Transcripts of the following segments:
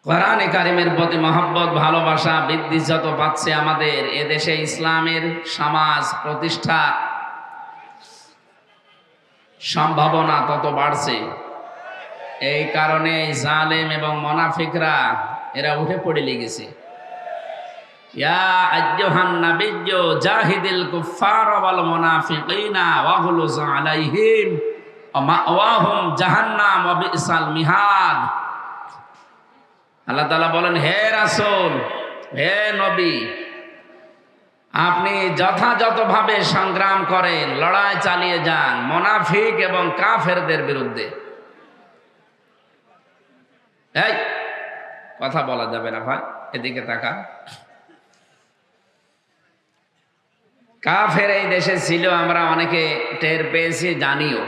কোরআনে কারিমের প্রতি মহব্বত ভালোবাসা বৃদ্ধি যত পাচ্ছে, আমাদের এদেশে ইসলামের সমাজ প্রতিষ্ঠা সম্ভাবনা তত বাড়ছে। এই কারণে জালেম এবং মুনাফিকরা এরা উঠে পড়ে লেগেছে। ইয়া আইয়ুহান নাবিয়্যু জাহিদিল কুফফারা ওয়াল মুনাফিকিনা ওয়াগলুজ আলাইহিম ওয়া মাওয়াহুম জাহান্নাম ওয়া বিসাল মিহাদ। আল্লাহ তাআলা বলেন, হে রাসূল, হে নবী, আপনি যথাযথভাবে সংগ্রাম করেন, লড়াই চালিয়ে যান মুনাফিক এবং কাফেরদের বিরুদ্ধে। এই কথা বলা যাবে না ভাই, এদিকে তাকা। কাফের এই দেশে ছিল, আমরা অনেকে টের পেয়েছি, জানিও।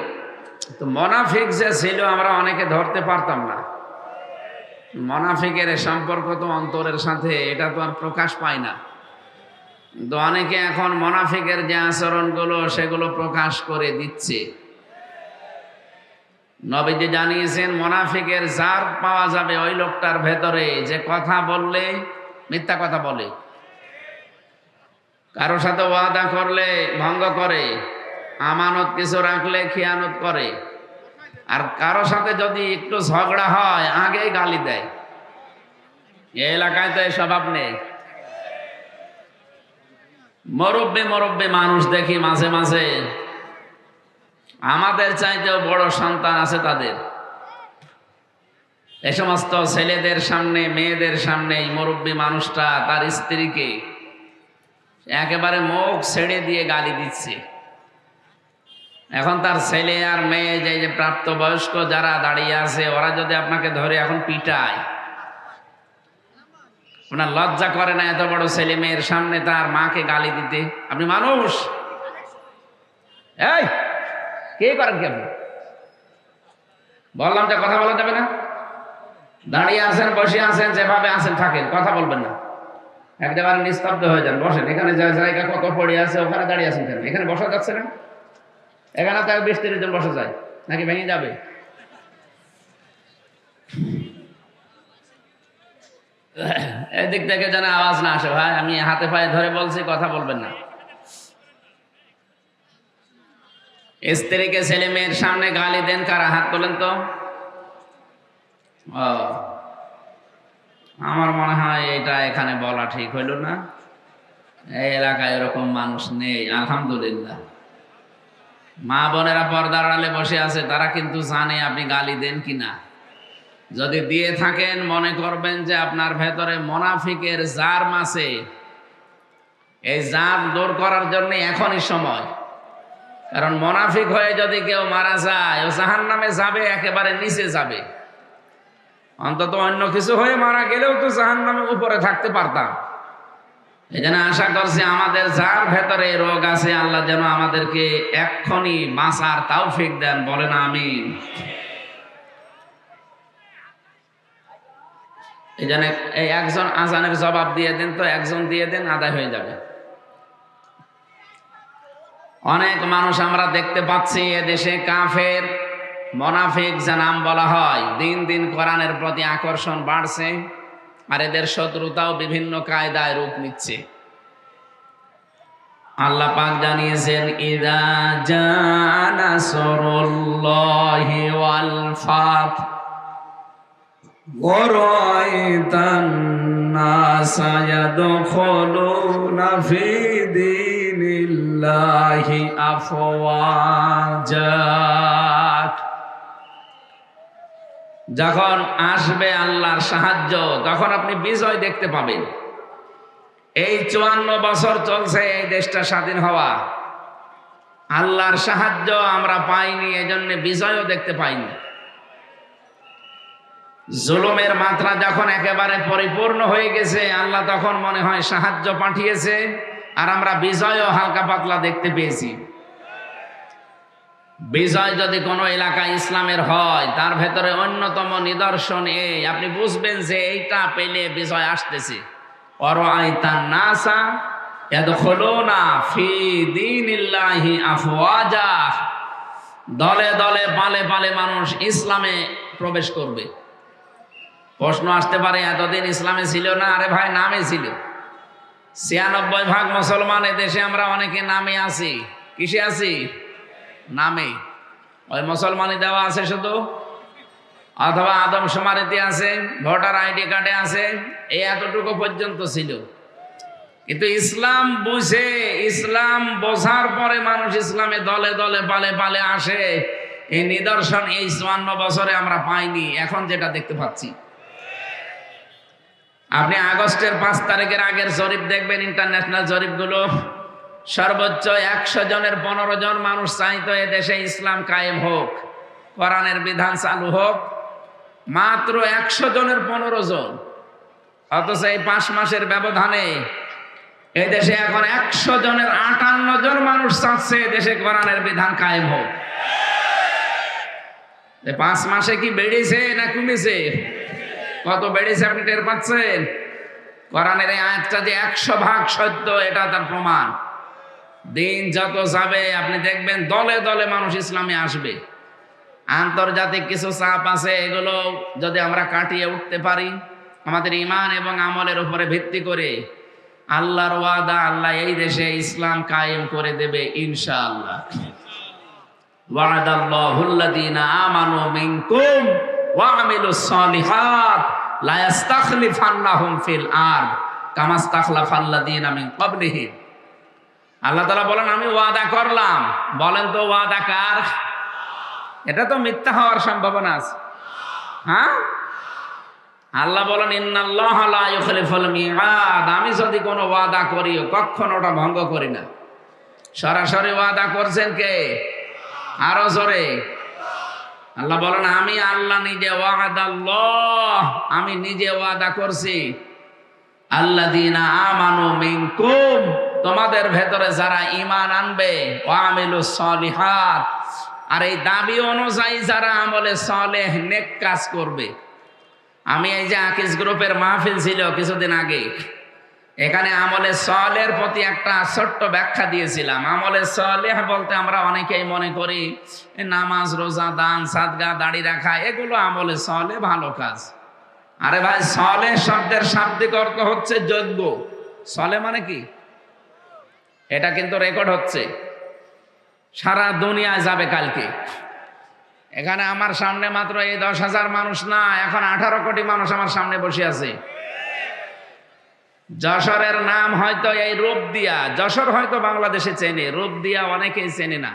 তো মুনাফিক যে ছিল আমরা অনেকে ধরতে পারতাম না। মুনাফিকের সম্পর্ক তো অন্তরের সাথে, এটা তো আর প্রকাশ পায় না। তো অনেকে এখন মুনাফিকের যে আচরণগুলো সেগুলো প্রকাশ করে দিচ্ছে। নবীজি জানিয়েছেন, মুনাফিকের জার পাওয়া যাবে ওই লোকটার ভেতরে যে কথা বললে মিথ্যা কথা বলে, কারোর সাথে ওয়াদা করলে ভঙ্গ করে, আমানত কিছু রাখলে খিয়ানত করে, আর কারো সাথে যদি একটু ঝগড়া হয় আগেই গালি দেয়। এই এলাকায় তো এই স্বভাব নেই। মুরব্বী মানুষ দেখি মাঝে মাঝে, আমাদের চাইতেও বড় সন্তান আছে তাদের। এ সমস্ত ছেলেদের সামনে মেয়েদের সামনে এই মুরব্বী মানুষটা তার স্ত্রীকে একেবারে মুখ ছেড়ে দিয়ে গালি দিচ্ছে। এখন তার ছেলে আর মেয়ে যে প্রাপ্তবয়স্ক যারা দাঁড়িয়ে আছে, ওরা যদি আপনাকে ধরে এখন পিটায়, আপনার লজ্জা করে না এত বড় ছেলে মেয়ের সামনে তার মাকে গালি দিতে? আপনি মানুষ? এই কে করেন কি আপনি? বললাম যে কথা বলা যাবে না। দাঁড়িয়ে আছেন, বসে আছেন, যেভাবে আছেন থাকেন, কথা বলবেন না। একেবারে নিস্তব্ধ হয়ে যান, বসেন। এখানে জায়গা কত পড়ে আছে, ওখানে দাঁড়িয়ে আছেন কেন? এখানে বসা যাচ্ছে না? এখানে তো 20-30 জন বসা যায় নাকি ভেঙে যাবে? এদিক থেকে যেন আওয়াজ না আসে ভাই, আমি হাতে পায়ে ধরে বলছি, কথা বলবেন না। স্ত্রীকে ছেলে মেয়ের সামনে গালি দেন কারা? হাত তোলেন তো। আমার মনে হয় এটা এখানে বলা ঠিক হইল না। এই এলাকায় এরকম মানুষ নেই, আলহামদুলিল্লাহ। মা বোনেরা পর্দার আড়ালে বসে আছে, তারা কিন্তু জানে আপনি গালি দেন কিনা। যদি দিয়ে থাকেন, মনে করবেন যে আপনার ভেতরে মুনাফিকের জার্ম আছে। এই জার্ম দূর করার জন্য এখনই সময়। কারণ মুনাফিক হয়ে যদি কেউ মারা যায়, ও জাহান্নামে যাবে, একেবারে নিচে যাবে। অন্তত অন্য কিছু হয়ে মারা গেলেও তো জাহান্নামে উপরে থাকতে পারতাম। এই জন্য আশা করছি আমাদের যার ভেতরে রোগ আছে, আল্লাহ যেন আমাদেরকে এক্ষুনি বাঁচার তৌফিক দেন। বলেন আমিন। এই জন্য এই একজন আজানের জবাব দিয়ে দেন তো, একজন দিয়ে দেন, আদায় হয়ে যাবে। অনেক মানুষ আমরা দেখতে পাচ্ছি এদেশে কাফের, মুনাফিক যা নাম বলা হয়, দিন দিন কোরআনের প্রতি আকর্ষণ বাড়ছে, আর এদের শত্রুতাও বিভিন্ন কায়দায় রূপ নিচ্ছে। আল্লাহ পাক জানিয়েছেন, ইযা জাআ নাসরুল্লাহি ওয়াল ফাত ওয়া রাআইতান নাসা ইয়াদখুলুনা ফি দীনিল্লাহি আফওয়াজা। যখন আসবে আল্লাহর সাহায্য, তখন আপনি বিজয় দেখতে পাবেন। এই 54 বছর চলছে এই দেশটা স্বাধীন হওয়া, আল্লাহর সাহায্য আমরা পাইনি, এজন্য বিজয়ও দেখতে পাইনি। জুলুমের মাত্রা যখন একেবারে পরিপূর্ণ হয়ে গেছে, আল্লাহ তখন মনে হয় সাহায্য পাঠিয়েছে, আর আমরা বিজয়ও হালকা পাতলা দেখতে পেয়েছি। বিজয় যদি কোনো এলাকায় ইসলামের হয়, তার ভেতরে অন্যতম নিদর্শন এই, আপনি বুঝবেন যে এইটা পেলে বিজয় আসতেছে। ওয়ারাআইতান নাসা ইয়াদখুলুনা ফি দীনিল্লাহি আফওয়াজা। দলে দলে পালে পালে মানুষ ইসলামে প্রবেশ করবে। প্রশ্ন আসতে পারে এতদিন ইসলামে ছিল না? আরে ভাই, নামে ছিল। 96% মুসলমান এদেশে, আমরা অনেকে নামে আছি। কিসে আছি? নামে। ওই মুসলমানই দেওয়া আছে শুধু, অথবা আদমশুমারিতে আছে, ভোটার আইডি কার্ডে আছে, এই এতটুকু পর্যন্ত ছিল। কিন্তু ইসলাম বুঝে, ইসলাম বোঝার পরে মানুষ ইসলামে দলে দলে পালে পালে আসে। এই নিদর্শন এই 54 বছরে আমরা পাইনি, এখন যেটা দেখতে পাচ্ছি। আপনি আগস্টের 5 তারিখের আগের জরিপ দেখবেন, ইন্টারন্যাশনাল জরিপগুলো। সর্বোচ্চ 100 জনের 15 জন মানুষ চাইতো এ দেশে ইসলাম কায়েম হোক, কোরআনের বিধান চালু হোক। মাত্র 100 জনের 15 জন। অথচ এই 5 মাসের ব্যবধানে এই দেশে এখন 100 জনের 58 জন মানুষ চাচ্ছে দেশে কোরআনের বিধান কায়েম হোক। 5 মাসে কি বেড়েছে না কমেছে? কত বেড়েছে আপনি টের পাচ্ছেন? কোরআনের এই আয়াতটা যে 100% সত্য, এটা তার প্রমাণ। দিন যত যাবে আপনি দেখবেন দলে দলে মানুষ ইসলামে আসবে। আন্তর্জাতিক কিছু চাপ আছে, এগুলো যদি আমরা কাটিয়ে উঠতে পারি আমাদের ঈমান এবং আমলের উপরে ভিত্তি করে, আল্লাহর ওয়াদা, আল্লাহ এই দেশে ইসলাম কায়েম করে দেবে ইনশাআল্লাহ। ওয়াদাল্লাহুল্লাযীনা আমানু মিনকুম ওয়া আমিলুস সালিহাত লা ইস্তাখলিফান্নাহুম ফিল আরদ কামা ইস্তাখলাফাল্লাযীনা মিন ক্বাবলিহিম। আল্লাহ তাআলা বলেন, আমি ওয়াদা করলাম। বলেন তো ওয়াদা কার? এটা তো মিথ্যা হওয়ার সম্ভাবনা আছে। হ্যাঁ, আল্লাহ বলেন, ইন্নাল্লাহা লা ইউখলিফুল মিআদ। আমি যদি কোনো ওয়াদা করি কখনো ওটা ভঙ্গ করি না। সরাসরি ওয়াদা করছেন কে? আরো জোরে। আল্লাহ বলেন, আমি আল্লাহ নিজে, ওয়াদাল্লাহ, আমি নিজে ওয়াদা করছি। আল্লাযীনা আমানু মিনকুম, তোমাদের ভেতরে যারা ঈমান আনবে, ওয়া আমিলুস সালিহাত, আর এই দাবি অনুযায়ী যারা আমলে সালেহ নেক কাজ করবে। আমি এই যে আকিজ গ্রুপের মাহফিল ছিল কিছুদিন আগে, এখানে আমলে সালেহের প্রতি একটা ছোট্ট ব্যাখ্যা দিয়েছিলাম। আমলে সালেহ বলতে আমরা অনেকেই মনে করি নামাজ, রোজা, দান, সাদগা, দাড়ি রাখা, এগুলো আমলে সালেহ, ভালো কাজ। আরে ভাই, সালেহ শব্দের শাব্দিক অর্থ হচ্ছে যোগ্য। সালেহ মানে কি? এটা কিন্তু রেকর্ড হচ্ছে, সারা দুনিয়ায় যাবে কালকে। এখানে আমার সামনে মাত্র এই 10,000 মানুষ না, এখন 18 কোটি মানুষ আমার সামনে বসে আছে। যশোরের নাম হয়তো এই রূপদিয়া, যশোর হয়তো বাংলাদেশে চেনে, রূপদিয়া অনেকেই চেনে না।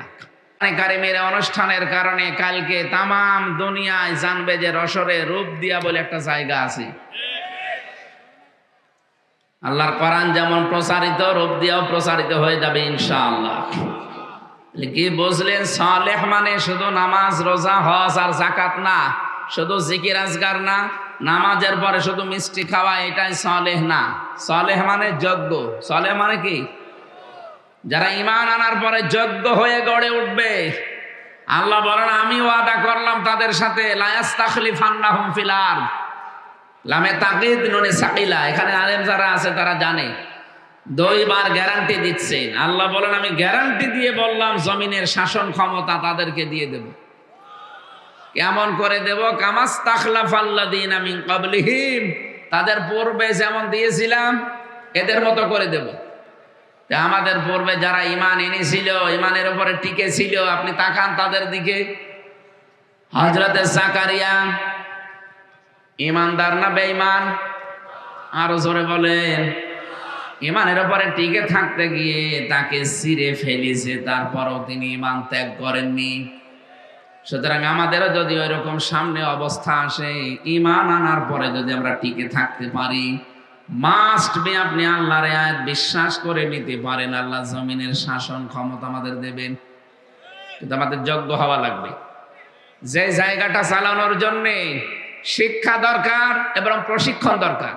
কারিমের অনুষ্ঠানের কারণে কালকে তামাম দুনিয়ায় জানবে যে যশোরে রূপদিয়া বলে একটা জায়গা আছে। আল্লাহর কোরআন যেমন প্রচারিত, রূপদিয়াও প্রচারিত হয়ে যাবে ইনশাআল্লাহ। কি বুঝলেন? সালেহ মানে শুধু নামাজ, রোজা, হজ আর যাকাত না, শুধু জিকির আজগার না, নামাজের পরে শুধু মিষ্টি খাওয়া, এটাই সালেহ না। সালেহ মানে যোগ্য। সালেহ মানে কি? যারা ঈমান আনার পরে যোগ্য হয়ে গড়ে উঠবে। আল্লাহ বলেন, আমি ওয়াদা করলাম তাদের সাথে, লা ইস্তাখলিফান্নাহুম ফিল আরদ। লামে তাকিদ নুনে সাকিলা। এখানে আলেম যারা আছে তারা জানে, 2 বার গ্যারান্টি দিচ্ছেন। আল্লাহ বলেন, আমি গ্যারান্টি দিয়ে বললাম জমিনের শাসন ক্ষমতা তাদেরকে দিয়ে দেব। কেমন করে দেব? কামাস্তাখলাফাল্লাযীনা মিন ক্বাবলিহিম, তাদের পূর্বে যেমন দিয়েছিলাম এদের মতো করে দেব। আমাদের পূর্বে যারা ঈমান এনেছিল, ঈমানের উপরে টিকে ছিল, আপনি তাকান তাদের দিকে। হযরতে জাকারিয়া ঈমানদার না বেঈমান? আরো জোরে বলেন। ঈমানের উপরে টিকে থাকতে গিয়ে তাকে ছিঁড়ে ফেলেছে, তারপরও তিনি ঈমান ত্যাগ করেননি। সুতরাং আমাদেরও যদি ওইরকম সামনে অবস্থা আসে, ঈমান আনার পরে যদি আমরা টিকে থাকতে পারি, মাস্ট বি আপনি আল্লাহর আয়াত বিশ্বাস করে নিতে পারেন, আল্লাহ জমিনের শাসন ক্ষমতা আমাদের দেবেন। কিন্তু আমাদের যোগ্য হওয়া লাগবে। যে জায়গাটা চালানোর জন্যে শিক্ষা দরকার এবং প্রশিক্ষণ দরকার।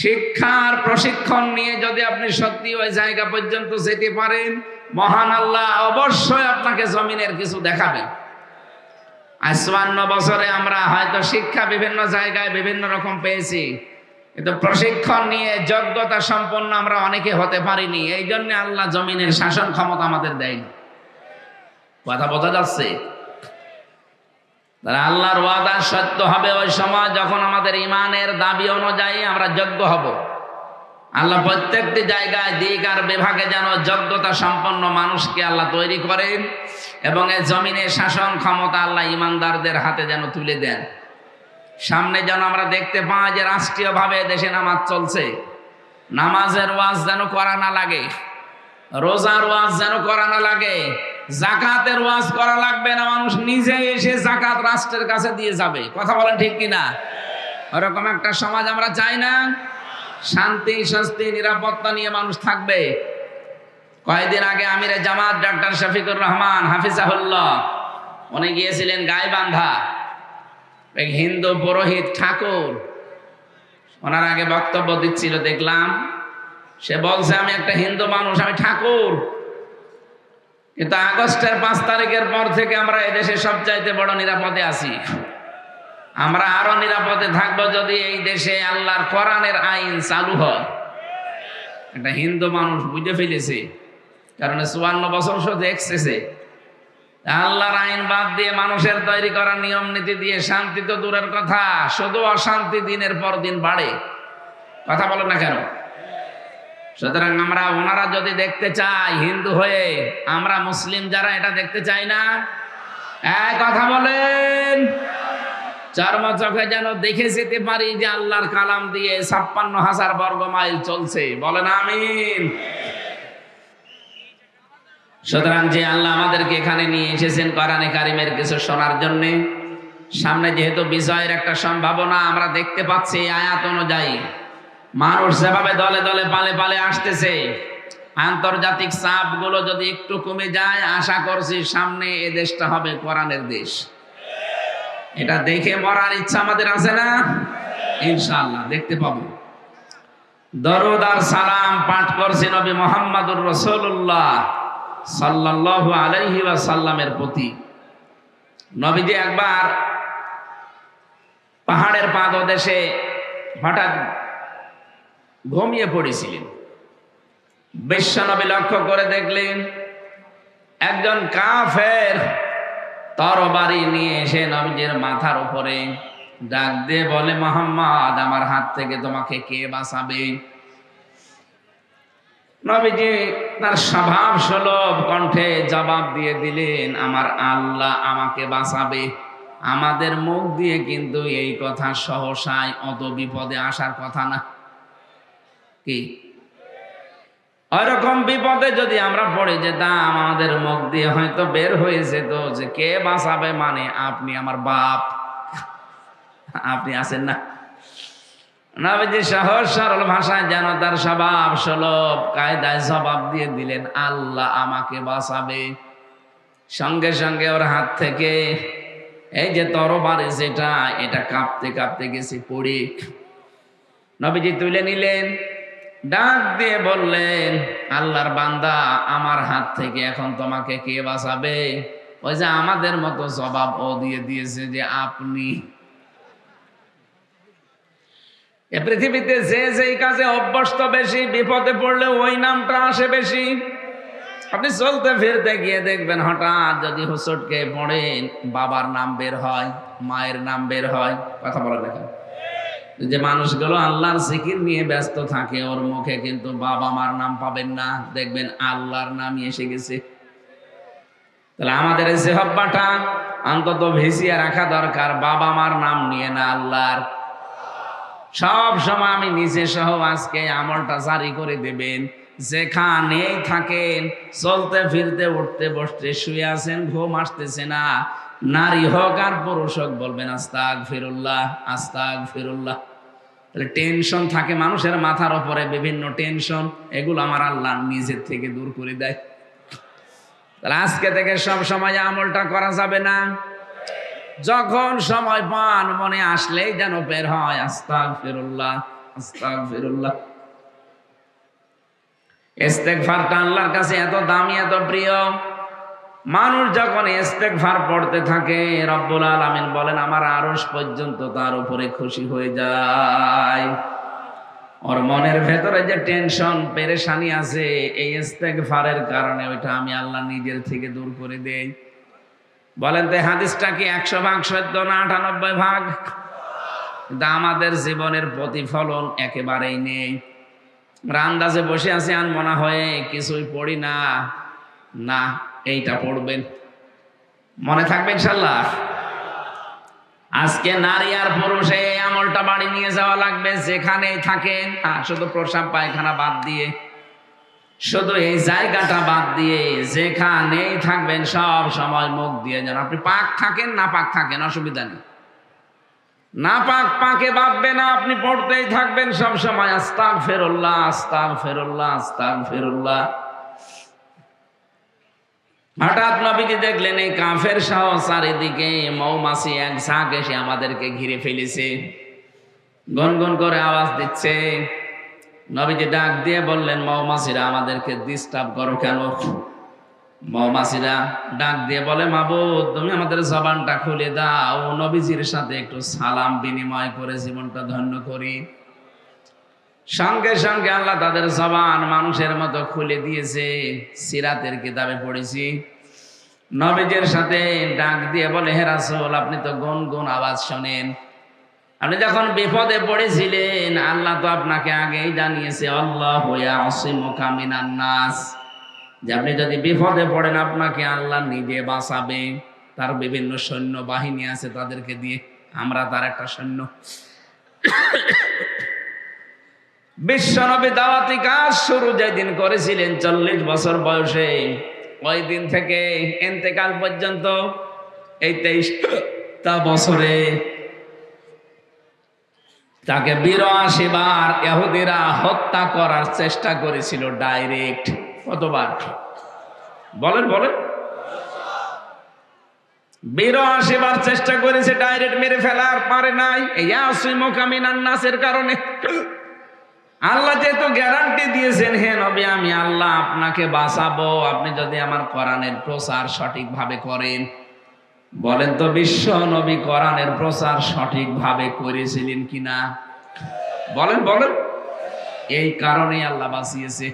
শিক্ষার প্রশিক্ষণ নিয়ে যদি আপনি সত্যি ওই জায়গা পর্যন্ত যেতে পারেন, মহান আল্লাহ অবশ্যই আপনাকে জমিনের কিছু দেখাবেন। 55 বছরে আমরা হয়তো শিক্ষা বিভিন্ন জায়গায় বিভিন্ন রকম পেয়েছি, কিন্তু প্রশিক্ষণ নিয়ে যোগ্যতা সম্পন্ন আমরা অনেকে হতে পারিনি। এই জন্য আল্লাহ জমিনের শাসন ক্ষমতা আমাদের দেয়নি। কথা বোঝা যাচ্ছে? তাহলে আল্লাহর ওয়াদা সত্য হবে ওই সময় যখন আমাদের ইমানের দাবি অনুযায়ী আমরা যোগ্য হব। আল্লাহ প্রত্যেকটি জায়গায় দিক আর বিভাগে যেন যোগ্যতা সম্পন্ন মানুষকে আল্লাহ তৈরি করেন এবং এই জমিনে শাসন ক্ষমতা আল্লাহ ইমানদারদের হাতে যেন তুলে দেন। সামনে যেন আমরা দেখতে পাই যে রাষ্ট্রীয়ভাবে দেশে নামাজ চলছে, নামাজের ওয়াজ যেন করা না লাগে, রোজার ওয়াজ যেন করা না লাগে, জাকাতের ওয়াজ করা লাগবে না, মানুষ নিজে এসে জাকাত রাষ্ট্রের কাছে দিয়ে যাবে। কথা বলেন ঠিক কিনা? ওরকম একটা সমাজ আমরা চাই না। শান্তি স্বস্তি নিরাপত্তা নিয়ে মানুষ থাকবে। কয়েকদিন আগে আমিরে জামাত ডাক্তার শফিকুর রহমান হাফিজাহুল্লাহ উনি গিয়েছিলেন গাইবান্ধা। এক হিন্দু পুরোহিত ঠাকুর ওনার আগে বক্তব্য দিচ্ছিল, দেখলাম সে বলছে আমি একটা হিন্দু মানুষ, আমি ঠাকুর, কিন্তু আগস্টের 5 তারিখের পর থেকে আমরা এদেশে সবচাইতে বড় নিরাপদে আছি। আমরা আরো নিরাপদে থাকবো যদি এই দেশে আল্লাহর কোরআনের আইন চালু হয়। একটা হিন্দু মানুষ বুঝে ফেলেছে, কারণ 54 বছর শুধু এক্সেসে আল্লাহর আইন বাদ দিয়ে মানুষের তৈরি করা নিয়ম নীতি দিয়ে শান্তি তো দূরের কথা, শুধু অশান্তি দিনের পর দিন বাড়ে। কথা বলো না কেন? সুতরাং আমরা ওনারা যদি দেখতে চাই হিন্দু হয়ে, আমরা মুসলিম যারা এটা দেখতে চাই না? কথা বলেন। চর্ম চোখে যেন দেখে যেতে পারি যে আল্লাহর কালাম দিয়ে 56,000 বর্গ মাইল চলছে। বলেন আমিন। সুতরাং যে আল্লাহ আমাদেরকে এখানে নিয়ে এসেছেন কোরআনে কারিমের কিছু শোনার জন্য, সামনে যেহেতু বিজয়ের একটা সম্ভাবনা আমরা দেখতে পাচ্ছি, আয়াত অনুযায়ী মানুষ যেভাবে দলে দলে পালে পালে আসতেছে, আন্তর্জাতিক চাপগুলো যদি একটু কমে যায়, আশা করছি সামনে এ দেশটা হবে কোরআনের দেশ। এটা দেখে মরার ইচ্ছা আমাদের আছে না? ইনশাআল্লাহ দেখতে পাবো। দরুদ আর সালাম পাঠ করছি নবী মুহাম্মদুর রাসূলুল্লাহ সাল্লাল্লাহু আলাইহি ওয়াসাল্লামের প্রতি। নবীজি একবার পাহাড়ের পাদদেশে হঠাৎ ঘুমিয়ে পড়েছিলেন। বিশ্বনবী লক্ষ্য করে দেখলেন একজন কাফের তরবারি নিয়ে এসে নবীজির মাথার উপরে ডাক দিয়ে বলে, মুহাম্মদ, আমার হাত থেকে তোমাকে কে বাঁচাবে? নবীজি তার স্বভাব সুলভ কণ্ঠে জবাব দিয়ে দিলেন, আমার আল্লাহ আমাকে বাঁচাবে। আমাদের মুখ দিয়ে কিন্তু এই কথা সহসায় অত বিপদে আসার কথা না। কি ওইরকম বিপদে যদি আমরা পড়ে যেতাম, আমাদের মুখ দিয়ে হয়তো বের হয়ে যেত যে কে বাঁচাবে, মানে আপনি আমার বাপ, আপনি আছেন না। নবীজি সহজ সরল ভাষায় যেন তার স্বভাব সুলভ কায়দায় জবাব দিয়ে দিলেন, আল্লাহ আমাকে বাঁচাবে। সঙ্গে সঙ্গে ওর হাত থেকে এই যে তরবারি যেটা, এটা কাঁপতে কাঁপতে গেছে পড়ে। নবীজি তুলে নিলেন, ডাক দিয়ে বললেন, আল্লাহর বান্দা, আমার হাত থেকে এখন তোমাকে কে বাঁচাবে? ওই যে আমাদের মতো জবাব ও দিয়ে দিয়েছে যে আপনি। এ পৃথিবীতে যে যেই কাজে অভ্যস্ত বেশি, বিপদে পড়লে ওই নামটা আসে বেশি। আপনি চলতে ফিরতে গিয়ে দেখবেন হঠাৎ যদি হুসটকে পড়েন, বাবার নাম বের হয়, মায়ের নাম বের হয়। কথা বলে দেখেন, যে মানুষগুলো আল্লাহর জিকির নিয়ে ব্যস্ত থাকে, ওর মুখে কিন্তু বাবা মার নাম পাবেন না, দেখবেন আল্লাহর নামই এসে গেছে। তাহলে আমাদের এই সেহব্বাটা অন্তত ভিজিয়ে রাখা দরকার, বাবা মার নাম নিয়ে না, আল্লাহর। সব সময় আমি নিজে সহ আজকে আমলটা জারি করে দেবেন, যেখানেই থাকেন, চলতে ফিরতে উঠতে বসতে, শুয়ে আছেন, ঘুম আসতেছে না, নারী হোক আর পুরুষ হোক, বলবেন আস্তাগফিরুল্লাহ, আস্তাগফিরুল্লাহ। তাহলে টেনশন থাকে মানুষের মাথার উপরে, বিভিন্ন টেনশন, এগুলো আমার আল্লাহ নিজের থেকে দূর করে দেয়। তাহলে আজকে থেকে সব সময় আমলটা করা যাবে না, যখন সময় পান মনে আসলেই যেন বের হয় আস্তাগফিরুল্লাহ, আস্তাগফিরুল্লাহ। ইস্তেগফারটা আল্লাহর কাছে এত দামি, এত প্রিয়। মানুষ যখন ইস্তেগফার পড়তে থাকে, রব্বুল আলামিন বলেন আমার আরশ পর্যন্ত তার উপরে খুশি হয়ে যায়। ওর মনের ভেতরে যে টেনশন পেরেশানি আছে, এই ইস্তেগফারের কারণে ওইটা আমি আল্লাহ নিজের থেকে দূর করে দেই। বলেন তো হাদিসটা কি 100 ভাগ সত্য না 98 ভাগ? কিন্তু আমাদের জীবনের প্রতিফলন একেবারেই নেই। আন্দাজে বসে আছি, আর মনে হয় কিছুই পড়ি না। না, এইটা পড়বেন, মনে থাকবে ইনশাল্লাহ। আজকে নারী আর পুরুষে এই আমলটা বাড়ি নিয়ে যাওয়া লাগবে, যেখানেই থাকেন। শুধু প্রসাব পায়খানা বাদ দিয়ে, শুধু এই জায়গাটা বাদ দিয়ে যেখানেই থাকবেন সব সময় মুখ দিয়ে যেন আপনি পাক থাকেন, না পাক থাকেন অসুবিধা নেই। না পাক পাকে ভাববে না, আপনি পড়তেই থাকবেন সব সময় আস্তাগফিরুল্লাহ, আস্তাগফিরুল্লাহ, আস্তাগফিরুল্লাহ। হঠাৎ নবীজি দেখলেন এই কাফের সহ চারিদিকে মৌমাছি এক ঝাঁক এসে আমাদেরকে ঘিরে ফেলেছে, গনগন করে আওয়াজ দিচ্ছে। নবীজি ডাক দিয়ে বললেন, মৌমাছিরা আমাদেরকে ডিস্টার্ব করো কেন? মৌমাছিরা ডাক দিয়ে বলে, মাবুদ তুমি আমাদের জবানটা খুলে দাও, নবীজির সাথে একটু সালাম বিনিময় করে জীবনটা ধন্য করি। সঙ্গে সঙ্গে আল্লাহ তাদের জবান মানুষের মতো খুলে দিয়েছে। সিরাতের কিতাবে পড়েছি, নবীজির সাথে ডাক দিয়ে বলে, হে রাসূল আপনি তো গুনগুন আওয়াজ শোনেন, আপনি যখন বিপদে পড়েছিলেন আল্লাহ তো আপনাকে আগেই জানিয়েছে, আল্লাহু ইয়াসিমুকা মিনান নাস, যে আপনি যদি বিপদে পড়েন আপনাকে আল্লাহ নিজে বাঁচাবে। তার বিভিন্ন সৈন্য বাহিনী আছে, তাদেরকে দিয়ে, আমরা তার একটা সৈন্য। বিশ্বনবী দাওয়াতি কাজ শুরু যেদিন করেছিলেন 40 বছর বয়সে, ওই দিন থেকে ইন্তেকাল পর্যন্ত এই 23টা বছরে তাকে 82 বার ইহুদিরা হত্যা করার চেষ্টা করেছিল ডাইরেক্ট। কতবার বলেন বলেন? 82 বার চেষ্টা করেছে ডাইরেক্ট মেরে ফেলার, পারে নাই। ইয়াসিমুকা মিনান নাসের কারণে আল্লাহ যেহেতু গ্যারান্টি দিয়েছেন, হে নবী আমি আল্লাহ আপনাকে বাঁচাবো আপনি যদি আমার কোরআনের প্রচার সঠিকভাবে করেন। বলেন তো বিশ্ব নবী কোরআনের প্রচার সঠিকভাবে করেছিলেন কিনা? বলেন বলেন? এই কারণে আল্লাহ বাঁচিয়েছে।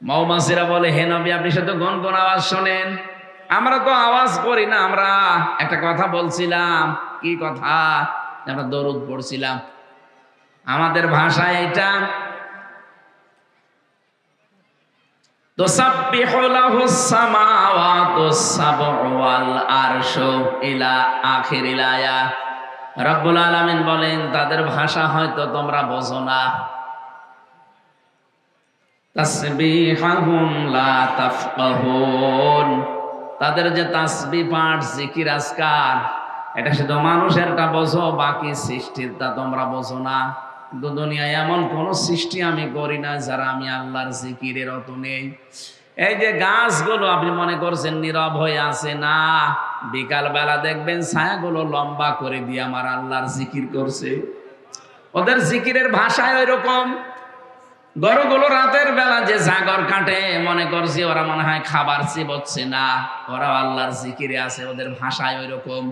মৌমাছিরা বলে, হে নবী আপনি শুধু গুনগুন আওয়াজ শোনেন, আমরা তো আওয়াজ করি না, আমরা একটা কথা বলছিলাম। কি কথা? আমরা দরুদ পড়ছিলাম। আমাদের ভাষায় এটা তুসাব্বিহু লাহুস সামাওয়াতুস সাবউ ওয়াল আরশু ইলা আখিরিল আয়া। রব্বুল আলামিন বলেন তাদের ভাষা হয়তো তোমরা বোঝো না, তাসবিহুম লা তাফকাহুন, তাদের যে তাসবিহ পাঠ জিকির আজকার এটা শুধু মানুষেরটা বোঝো, বাকি সৃষ্টিরটা তোমরা বোঝো না। কিন্তু দুনিয়ায় এমন কোন সৃষ্টি আমি করি না যারা আমি আল্লাহর জিকিরের অত নেই। এই যে গাছগুলো আপনি মনে করছেন নীরব হয়ে আছে, না, বিকাল বেলা দেখবেন ছায়াগুলো লম্বা করে দিয়ে আমার আল্লাহর জিকির করছে। ওদের জিকিরের ভাষায় ওই রকম। গরুগুলো রাতের বেলা যে জাগর কাটে, মনে করছি ওরা মনে হয় খাবার চিবোচ্ছে, না, ওরা আল্লাহর জিকিরে আছে, ওদের ভাষায় ওই রকম।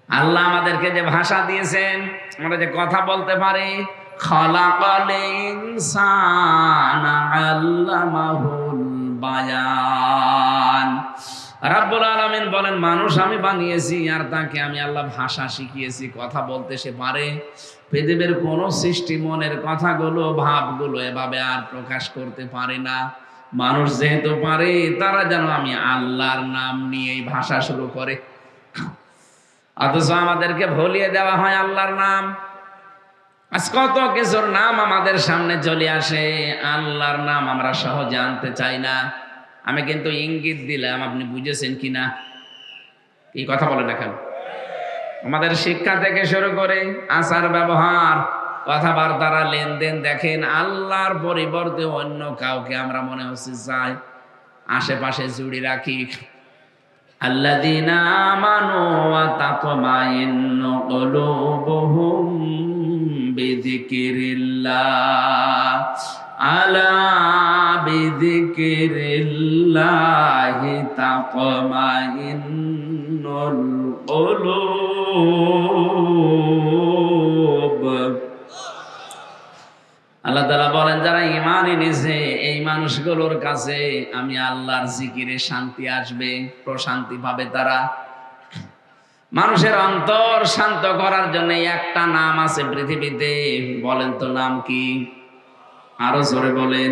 আল্লাহ আমাদেরকে যে ভাষা দিয়েছেন, আমরা যে কথা বলতে পারি, খালাকাল ইনসানা আল্লামাহুল বায়ান। রাব্বুল আলামিন বলেন মানুষ আমি বানিয়েছি আর তাকে আমি আল্লাহ ভাষা শিখিয়েছি, কথা বলতে সে পারে। পৃথিবীর কোন সৃষ্টি মনের কথাগুলো ভাবগুলো এভাবে আর প্রকাশ করতে পারে না। মানুষ যেহেতু পারে, তারা যেন আমি আল্লাহর নাম নিয়েই ভাষা শুরু করে, অথচ আমাদেরকে ভুলিয়ে দেওয়া হয় আল্লাহর নাম। আজ কত কিছুর নাম আমাদের সামনে চলে আসে, আল্লাহর নাম আমরা সহজে আনতে চাই না। আমি কিন্তু ইঙ্গিত দিলাম, আপনি বুঝেছেন কিনা? এই কথা বলে দেখেন, আমাদের শিক্ষা থেকে শুরু করে আচার ব্যবহার, কথাবার্তারা, লেনদেন, দেখেন আল্লাহর পরিবর্তে অন্য কাউকে আমরা মনে হচ্ছে চাই, আশেপাশে জুড়ে রাখি। আল্লাযীনা আমানু ওয়া তাতমাইন্নু কুলুবুহুম বিযিকরিল্লাহ, আলা বিযিকরিল্লাহি তাতমাইন্নুল কুলুব। আল্লাহ তাআলা বলেন যারা ঈমান এনেছে এই মানুষগুলোর কাছে আমি আল্লাহর জিকিরে শান্তি আসবে, প্রশান্তি পাবে তারা। মানুষের অন্তর শান্ত করার জন্য একটা নাম আছে পৃথিবীতে, বলেন তো নাম কি? আরো জোরে বলেন।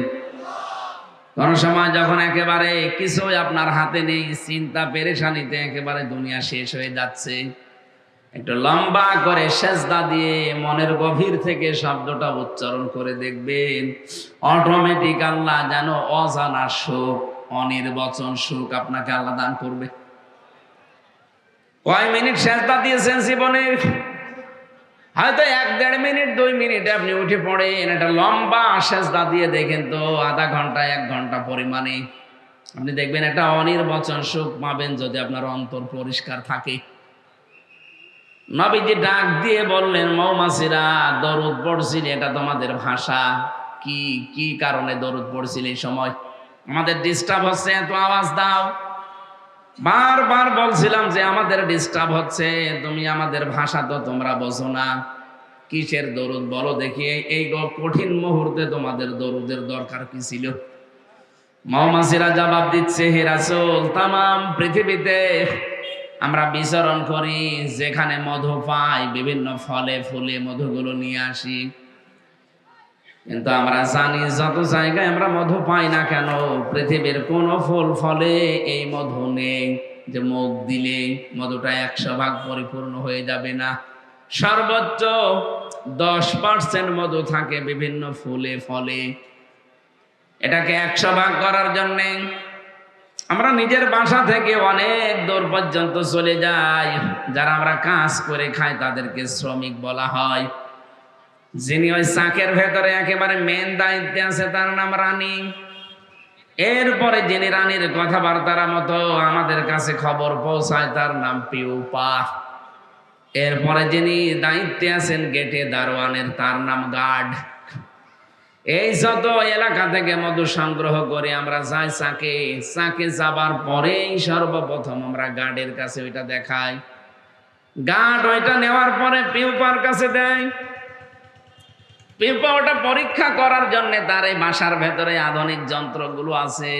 কোন সময় যখন একেবারে কিছুই আপনার হাতে নেই, চিন্তা পেরেশানিতে একেবারে দুনিয়া শেষ হয়ে যাচ্ছে, একটু লম্বা করে সেজদা দিয়ে মনের গভীর থেকে শব্দটা উচ্চারণ করে দেখবেন, অটোমেটিক আল্লাহ যেন অজানা সুখ, অনির্বচন সুখ আপনাকে আল্লাহ দান করবে। কয় মিনিট সেজদা দিয়েছেন জীবনে? হয়তো 1-1.5 মিনিট 2 মিনিটে আপনি উঠে পড়েন, একটা লম্বা সেজদা দিয়ে দেখেন তো আধা ঘন্টা 1 ঘন্টা পরিমাণে আপনি দেখবেন একটা অনির্বচন সুখ পাবেন যদি আপনার অন্তর পরিষ্কার থাকে। নবীজি ডাক দিয়ে বললেন, মৌমাছিরা দরুদ পড়ছিল, এটা তোমাদের ভাষা। কি কি কারণে দরুদ পড়ছিল? এই সময় আমাদের ডিস্টার্ব হচ্ছে, এত আওয়াজ দাও। বারবার বলছিলাম যে আমাদের ডিস্টার্ব হচ্ছে, তুমি আমাদের ভাষা তো তোমরা বোঝো না, কিসের দরুদ বলো দেখি। এই কঠিন মুহূর্তে তোমাদের দরুদের দরকার কি ছিল? মৌমাছিরা জবাব দিচ্ছে, হে রাসূল, তামাম পৃথিবীতে আমরা বিচরণ করি, যেখানে মধু পাই বিভিন্ন ফলে ফুলে মধুগুলো নিয়ে আসি, কিন্তু আমরা জানি যত জায়গায় আমরা মধু পাই না কেন, পৃথিবীর কোন ফুল ফলে এই মধু নেই যে মুখ দিলে মধুটা 100 ভাগ পরিপূর্ণ হয়ে যাবে না। সর্বোচ্চ 10% মধু থাকে বিভিন্ন ফুলে ফলে। এটাকে 100 ভাগ করার জন্য আমরা নিজের বাসা থেকে অনেক দূর পর্যন্ত চলে যাই। যারা আমরা কাজ করে খাই তাদেরকে শ্রমিক বলা হয়। যিনি ওই চাকের ভেতরে একেবারে মেন দায়িত্বে আছে তার নাম রানী। এরপরে যিনি রানীর কথাবার্তার মতো আমাদের কাছে খবর পৌঁছায় তার নাম পিউপা। এরপরে যিনি দায়িত্বে আছেন গেটে দারোয়ানের তার নাম গার্ড। এই যত এলাকা থেকে মধু সংগ্রহ করে আমরা যাই চাকে, চাকে যাবার পরেই সর্বপ্রথম আমরা গার্ডের কাছে ওইটা দেখাই। গার্ড ওইটা নেওয়ার পরে পিউপার কাছে দেয়। পিউপা ওটা পরীক্ষা করার জন্য তার এই বাসার ভেতরে আধুনিক যন্ত্রগুলো আছে।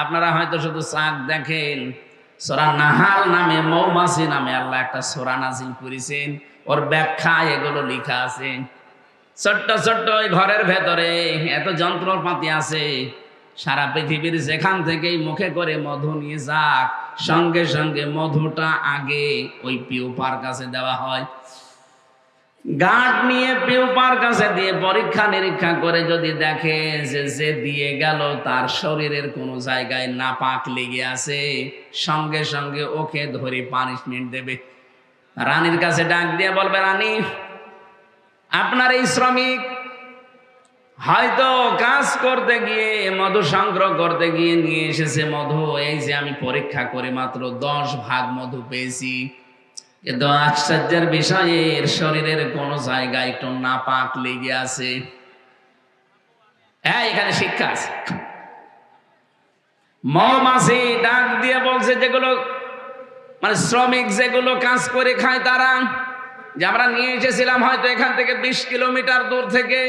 আপনারা হয়তো শুধু চাক দেখেন, সূরা নাহাল নামে, মৌমাছি নামে আল্লাহ একটা সূরা নাজিল করেছেন, ওর ব্যাখ্যা এগুলো লেখা আছে। ছোট্ট ছোট্ট ওই ঘরের ভেতরে এত যন্ত্রপাতি আছে, সারা পৃথিবীর যেখান থেকেই মুখে করে মধু নিয়ে যাক, সঙ্গে সঙ্গে মধুটা আগে ওই পিউপার কাছে দেওয়া হয়। গার্ড নিয়ে পিউপার কাছে দিয়ে পরীক্ষা নিরীক্ষা করে যদি দেখে যে দিয়ে গেল তার শরীরের কোনো জায়গায় নাপাক লেগে আছে, সঙ্গে সঙ্গে ওকে ধরে পানিশমেন্ট দেবে। রানীর কাছে ডাক দিয়ে বলবে, রানী, আপনার এই শ্রমিক হয়তো কাজ করতে গিয়ে মধু সংগ্রহ করতে গিয়ে নিয়ে এসেছে মধু, এই যে আমি পরীক্ষা করে মাত্র 10 ভাগ মধু পেয়েছি, কিন্তু আশ্চর্যের বিষয়ে এর শরীরের কোন জায়গায় একটু নাপাক লেগে আছে। হ্যাঁ, এখানে শিক্ষা আছে। মৌমাছি ডাক দিয়ে বলছে, যেগুলো মানে শ্রমিক যেগুলো কাজ করে খায় তারা, যে আমরা নিয়ে এসেছিলাম হয়তো এখান থেকে 20 কিলোমিটার দূর থেকে,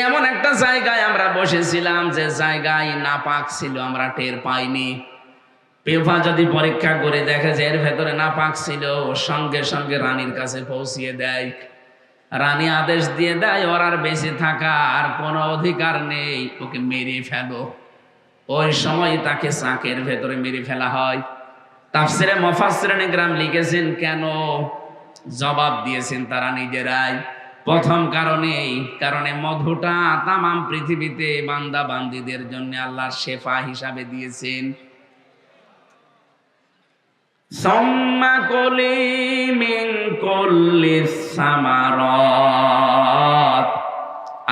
এমন একটা জায়গায় আমরা বসেছিলাম যে জায়গায় নাপাক ছিল, আমরা টের পাইনি। পিউপা যদি পরীক্ষা করে দেখে যে এর ভেতরে নাপাক ছিল, সঙ্গে সঙ্গে রানীর কাছে পৌঁছিয়ে দেয়। রানী আদেশ দিয়ে দেয়, ওর আর বেঁচে থাকা আর কোনো অধিকার নেই, ওকে মেরে ফেলো। ওই সময় তাকে চাকের ভেতরে মেরে ফেলা হয়। তাফসিরে মুফাসসিরিন ইকরাম লিখেছেন কেন, জবাব দিয়েছেন তারা নিজেরাই। প্রথম কারণে মধুটা তামাম পৃথিবীতে বান্দা বান্দীদের জন্য আল্লাহর শেফা হিসাবে দিয়েছেন। সুম্মা কুলি মিন কুল্লিস সামারাত,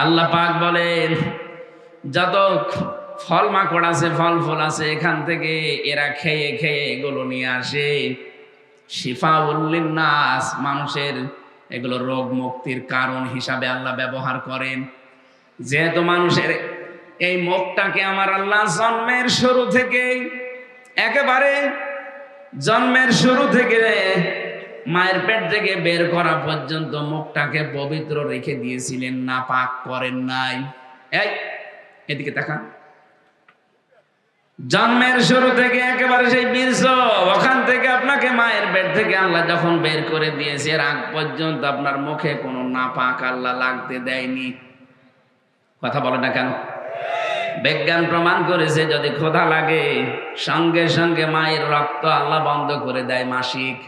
আল্লাহ পাক বলেন যত ফল মাকড় আছে, ফল ফুল আছে, এখান থেকে এরা খেয়ে খেয়ে এগুলো নিয়ে আসে। শিফাউল লিন্নাস, মানুষের এগুলো রোগ মুক্তির কারণ হিসাবে আল্লাহ ব্যবহার করেন। যেহেতু মানুষের এই মুখটাকে আমার আল্লাহ জন্মের শুরু থেকে, একেবারে জন্মের শুরু থেকে মায়ের পেট থেকে বের করা পর্যন্ত মুখটাকে পবিত্র রেখে দিয়েছিলেন, না পাক করেন নাই। এই এদিকে তাকান। জন্মের শুরু থেকে একেবারে সেই বীর্য, ওখান থেকে আপনাকে মায়ের পেট থেকে আল্লাহ যখন বের করে দিয়েছে, এর আগ পর্যন্ত আপনার মুখে কোনো নাপাক আল্লাহ লাগতে দেয়নি। কথা বলে না কেন? বিজ্ঞান প্রমাণ করেছে যদি ক্ষুধা লাগে সঙ্গে সঙ্গে মায়ের রক্ত আল্লাহ বন্ধ করে দেয় মাসিক।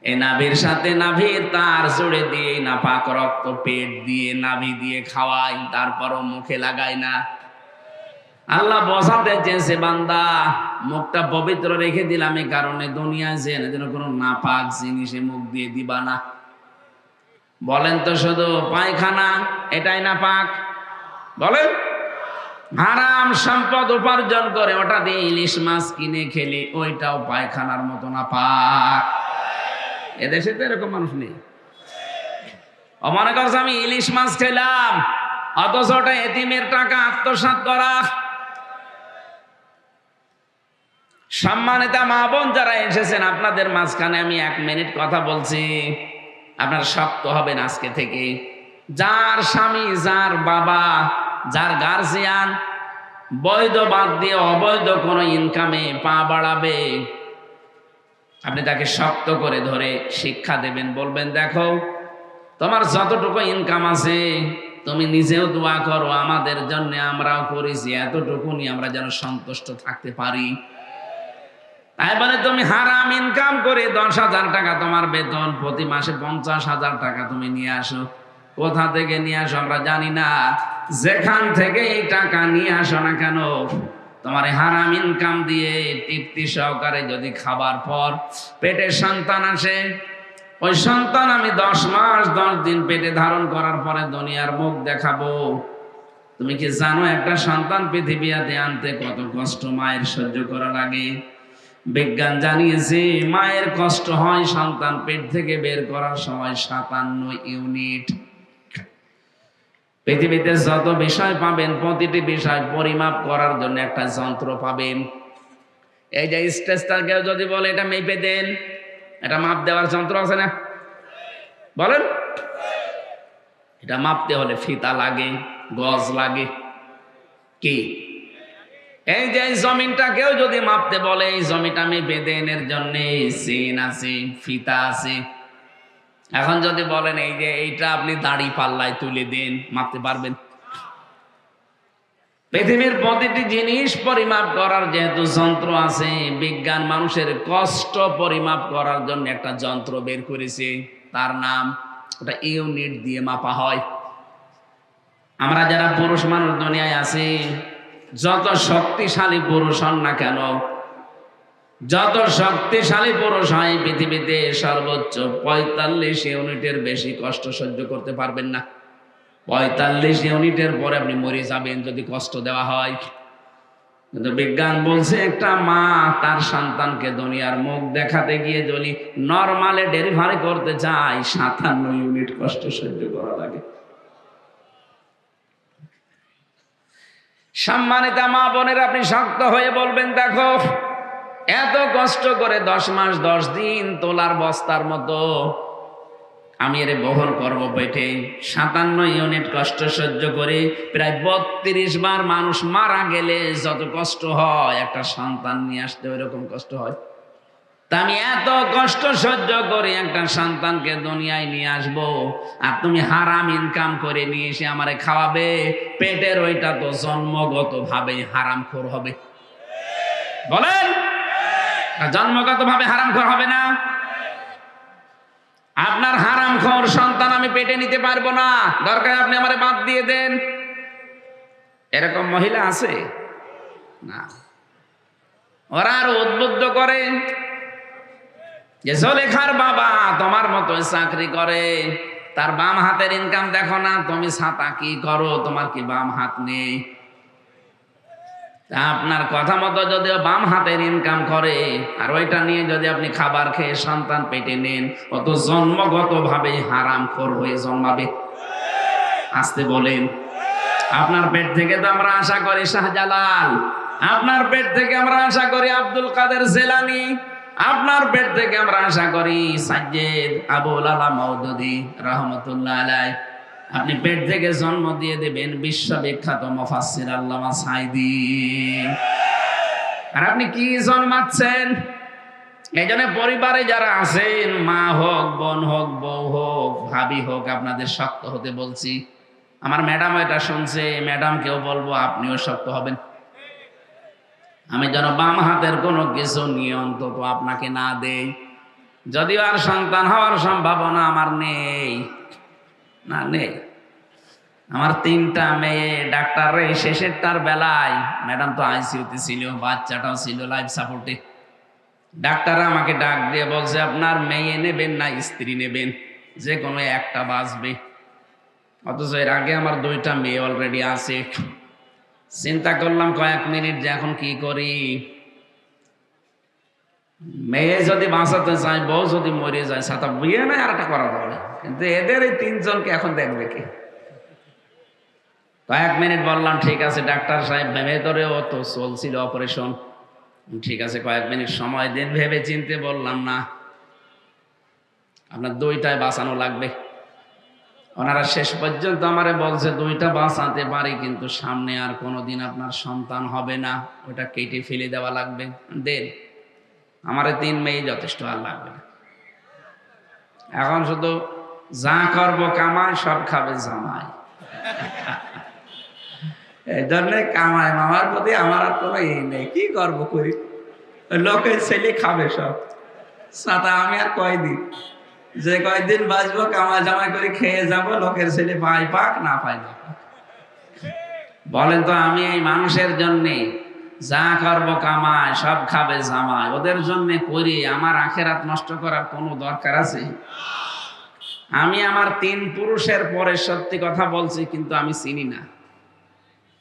এই নাভির সাথে নাভির তার জুড়ে দিয়ে নাপাক রক্ত পেট দিয়ে নাভি দিয়ে খাওয়ায়, তারপরও মুখে লাগায় না। আল্লাহ বোঝাতে চেয়েছে বান্দা মুখটা পবিত্র রেখে দিলাম এই কারণে দুনিয়ায় যেন কোনো নাপাক জিনিসে মুখ দিয়ে দিবা না। বলেন তো শুধু পায়খানা এটাই নাপাক? বলেন। হারাম সম্পদ উপার্জন করে ওটা দিয়ে ইলিশ মাছ কিনে খেলি, ওইটাও পায়খানার মতো নাপাক। এদেশে তো এরকম মানুষ নেই। মনে করছে আমি ইলিশ মাছ খেলাম, অথচ ওটা এতিমের টাকা আত্মসাৎ করা। সম্মানিত মা বোন যারা এসেছেন, আপনাদের মাঝখানে আমি 1 মিনিট কথা বলছি, আপনার শক্ত হবেন আজকে থেকে। যার স্বামী, যার বাবা, যার গার্জিয়ান বৈধ বাদ দিয়ে অবৈধ কোনো ইনকামে পা বাড়াবে, আপনি তাকে শক্ত করে ধরে শিক্ষা দেবেন, বলবেন দেখো তোমার যতটুকু ইনকাম আছে তুমি নিজেও দোয়া করো আমাদের জন্য, আমরাও করেছি, এতটুকু নিয়ে আমরা যেন সন্তুষ্ট থাকতে পারি। তাই বলে তুমি হারাম ইনকাম করে 10,000 টাকা তোমার বেতন, প্রতি মাসে 50,000 টাকা তুমি নিয়ে আসো। কোথা থেকে নিয়ে আসো আমরা জানি না, যেখান থেকে এই টাকা নিয়ে আসো না কেন, তোমার হারাম ইনকাম দিয়ে তৃপ্তি সহকারে যদি খাবার পর পেটে সন্তান আসে, ওই সন্তান আমি 10 মাস 10 দিন পেটে ধারণ করার পরে দুনিয়ার মুখ দেখাবো। তুমি কি জানো একটা সন্তান পৃথিবীতে আনতে কত কষ্ট মায়ের সহ্য করা লাগে? বিজ্ঞান জানিয়েছে মায়ের কষ্ট হয় সন্তান পেট থেকে বের করার সময় 57 ইউনিট। পৃথিবীতে যত বিষয় পাবেন প্রতিটি বিষয় পরিমাপ করার জন্য একটা যন্ত্র পাবেন। এই যে স্টেজটাকে যদি বলে এটা মেপে দেন, এটা মাপ দেওয়ার যন্ত্র আছে না? বলেন। এটা মাপতে হলে ফিতা লাগে, গজ লাগে। কি এই যে জমিনটাকেও যদি মাপতে বলে এই জমিটা মেপে দেন, এর জন্য চেন আছে, ফিতা আছে। এখন যদি বলেন এই যে এইটা আপনি দাড়ি পাল্লায় তুলে দেন, মাপতে পারবেন? পৃথিবীর প্রতিটি জিনিস পরিমাপ করার যেহেতু যন্ত্র আছে, বিজ্ঞান মানুষের কষ্ট পরিমাপ করার জন্য একটা যন্ত্র বের করেছে, তার নাম ওটা ইউনিট দিয়ে মাপা হয়। আমরা যারা পুরুষ মানুষ দুনিয়ায় আছি, যত শক্তিশালী পুরুষ হন না কেন, যত শক্তিশালী পুরুষ হয় পৃথিবীতে সর্বোচ্চ 45 ইউনিটের বেশি কষ্ট সহ্য করতে পারবেন না। 45 ইউনিটের পরে আপনি মরে যাবেন যদি কষ্ট দেওয়া হয়। কিন্তু বিজ্ঞান বলছে একটা মা তার সন্তানকে দুনিয়ার মুখ দেখাতে গিয়ে যদি নরমালে ডেলিভারি করতে চায় 57 ইউনিট কষ্ট সহ্য করা লাগে। সম্মানিত মা বোনের আপনি শক্ত হয়ে বলবেন দেখো এত কষ্ট করে 10 মাস 10 দিন তোলার বস্তার মতো আমি এর বহন করব পেটে, 57 ইউনিট কষ্ট সহ্য করে প্রায় 32 বার মানুষ মারা গেলে যত কষ্ট হয় একটা সন্তান নিয়ে আসতে ওইরকম কষ্ট হয়। তা আমি এত কষ্ট সহ্য করে একটা সন্তানকে দুনিয়ায় নিয়ে আসবো, আর তুমি হারাম ইনকাম করে নিয়ে এসে আমারে খাওয়াবে, পেটের ওইটা তো জন্মগত ভাবে হারামখোর হবে। বলেন, জন্মগত ভাবে হারামখোর হবে না? আপনার হারামখোর সন্তান আমি পেটে নিতে পারবো না, দরকার আপনি আমারে বাদ দিয়ে দেন। এরকম মহিলা আছে না? ওরা আরো উদ্বুদ্ধ করে যে জলেখার বাবা তোমার মতো চাকরি করে, তার বাম হাতের ইনকাম দেখো না, তুমি ছাতা কি করো, তোমার কি বাম হাত নেই? আপনার কথা মতো যদিও বাম হাতের ইনকাম করে আর ওইটা নিয়ে যদি আপনি খাবার খেয়ে সন্তান পেটে নেন, অত জন্মগত ভাবে হারামখোর হয়ে জন্মাবে। আসতে বলেন। আপনার পেট থেকে তো আমরা আশা করি শাহজালাল, আপনার পেট থেকে আমরা আশা করি আব্দুল কাদের জেলানি, আপনার পেট থেকে আমরা আশা করি সাজ্জেদ আবুল আলা মওদুদী রাহমাতুল্লাহ আলাইহি, আপনি পেট থেকে জন্ম দিয়ে দেবেন বিশ্ববিখ্যাত মুফাসসির আল্লামা সাঈদী। আর আপনি কি জন্মাচ্ছেন? এইজন্য পরিবারে যারা আছেন, মা হোক, বোন হোক, বউ হোক, ভাবি হোক, আপনাদের শক্ত হতে বলছি। আমার ম্যাডাম এটা শুনছে, ম্যাডামকেও বলবো আপনিও শক্ত হবেন। আমি যেন বাম হাতের কোনো কিছু নিয়ে অন্তত আপনাকে না দেই। যদিও আর সন্তান হওয়ার সম্ভাবনা আমার নেই, না নেই। আমার 3টা মেয়ে, ডাক্তার রে শেষেরটার বেলায়, ম্যাডাম তো আইসিইউতে ছিল, বাচ্চাটাও ছিল লাইফ সাপোর্টে। ডাক্তার আমাকে ডাক দিয়ে বলছে আপনার মেয়ে নেবেন না স্ত্রী নেবেন, যে কোনো একটা বাঁচবে। অথচ এর আগে আমার 2টা মেয়ে অলরেডি আছে। চিন্তা করলাম কয়েক মিনিট যে এখন কি করি। মেয়ে যদি বাঁচাতে চায়, বউ যদি মরে যায়, সাথে বিয়ে নাই আর একটা করা যাবে, কিন্তু এদের এই 3জনকে এখন দেখবে কি? কয়েক মিনিট বললাম ঠিক আছে ডাক্তার সাহেব, ভেতরেও তো চলছিল অপারেশন, ঠিক আছে কয়েক মিনিট সময় দিন। ভেবে চিনতে বললাম না, আপনার 2টায় বাঁচানো লাগবে। ওনারা শেষ পর্যন্ত আমারে বলছে 2টা বাঁচাতে পারি, কিন্তু সামনে আর কোনোদিন আপনার সন্তান হবে না, ওটা কেটে ফেলে দেওয়া লাগবে। দেন, আমার 3 মেয়ে যথেষ্ট, আর লাগবে না। এখন শুধু যা করবো কামাই, সব খাবে জামাই। এই জন্য কামাই মামার প্রতি আমার আর কোনো নেই। কি করবো করি, লোকের ছেলে খাবে সব, সাথে আমি আর কয়দিন, যে কয়দিন বাঁচবো কামাই জামাই করে খেয়ে যাবো, লোকের ছেলে পাই পাক না পাই না। বলেন তো, আমি এই মানুষের জন্যে যা করবো কামাই, সব খাবে জামাই, ওদের জন্য করি, আমার আখেরাত নষ্ট করার কোনো দরকার আছে? আমি আমার 3 পুরুষের পরে সত্যি কথা বলছি, কিন্তু আমি চিনি না।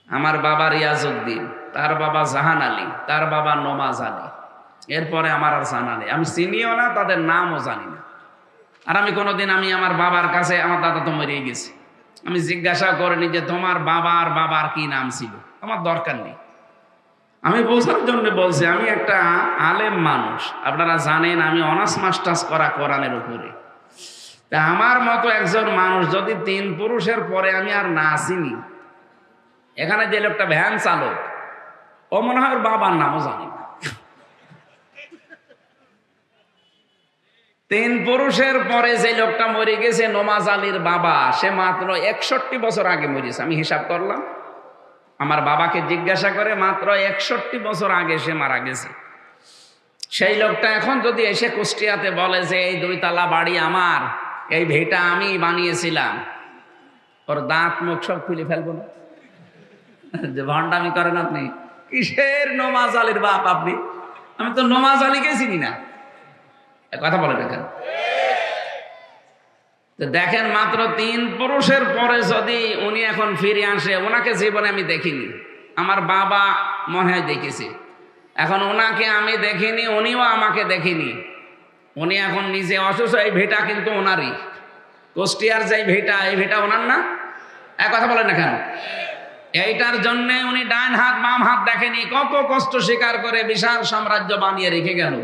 আমার বাবা রিয়াজউদ্দিন, তার বাবা জাহান আলী, তার বাবা নমাজ আলী, এরপরে আমার আর জানা নেই। আমি চিনিও না, তাদের নামও জানি না। আর আমি কোনোদিন, আমি আমার বাবার কাছে, আমার দাদা তো মরে গেছে, আমি জিজ্ঞাসা করিনি যে তোমার বাবার কি নাম ছিল, আমার দরকার নেই। আমি বোঝার জন্য বলছি, আমি একটা আলেম মানুষ, আপনারা জানেন আমি অনার্স মাস্টার্স করা কোরআনের উপরে। তা আমার মতো একজন মানুষ যদি 3 পুরুষের পরে আমি আর না চিনি, এখানে যে লোকটা ভ্যান চালক, ও মনে হয় ওর বাবার নামও জানি না। 3 পুরুষের পরে যে লোকটা মরে গেছে, নমাজ আলীর বাবা, সে মাত্র 61 বছর আগে মরেছে। আমি হিসাব করলাম, আমার বাবাকে জিজ্ঞাসা করে, মাত্র 61 বছর আগে সে মারা গেছে। সেই লোকটা এখন যদি এসে কুষ্টিয়াতে বলে যে এই 2 তলা বাড়ি আমার, এই ভিটা আমি বানিয়েছিলাম, ওর দাঁত মুখ সব খুলে ফেলবো না? যে ভণ্ডামি করেন আপনি, কিসের নমাজ আলীর বাপ আপনি? আমি তো নমাজ আলীকে চিনি না, কথা বলেন কেন? দেখেন, মাত্র 3 পুরুষের পরে যদি উনি এখন ফিরে আসে, ওনাকে জীবনে আমি দেখিনি। আমার বাবা মনে হয় দেখেছে, এখন ওনাকে আমি দেখিনি, উনিও আমাকে দেখিনি। উনি এখন নিজে অসুস্থ, এই ভিটা কিন্তু ওনারই, কুষ্টিয়ার যে ভিটা, এই ভিটা ওনার না? এক কথা বলেন না কেন? এইটার জন্য উনি ডান হাত বাম হাত দেখেনি, কত কষ্ট স্বীকার করে বিশাল সাম্রাজ্য বানিয়ে রেখে গেল।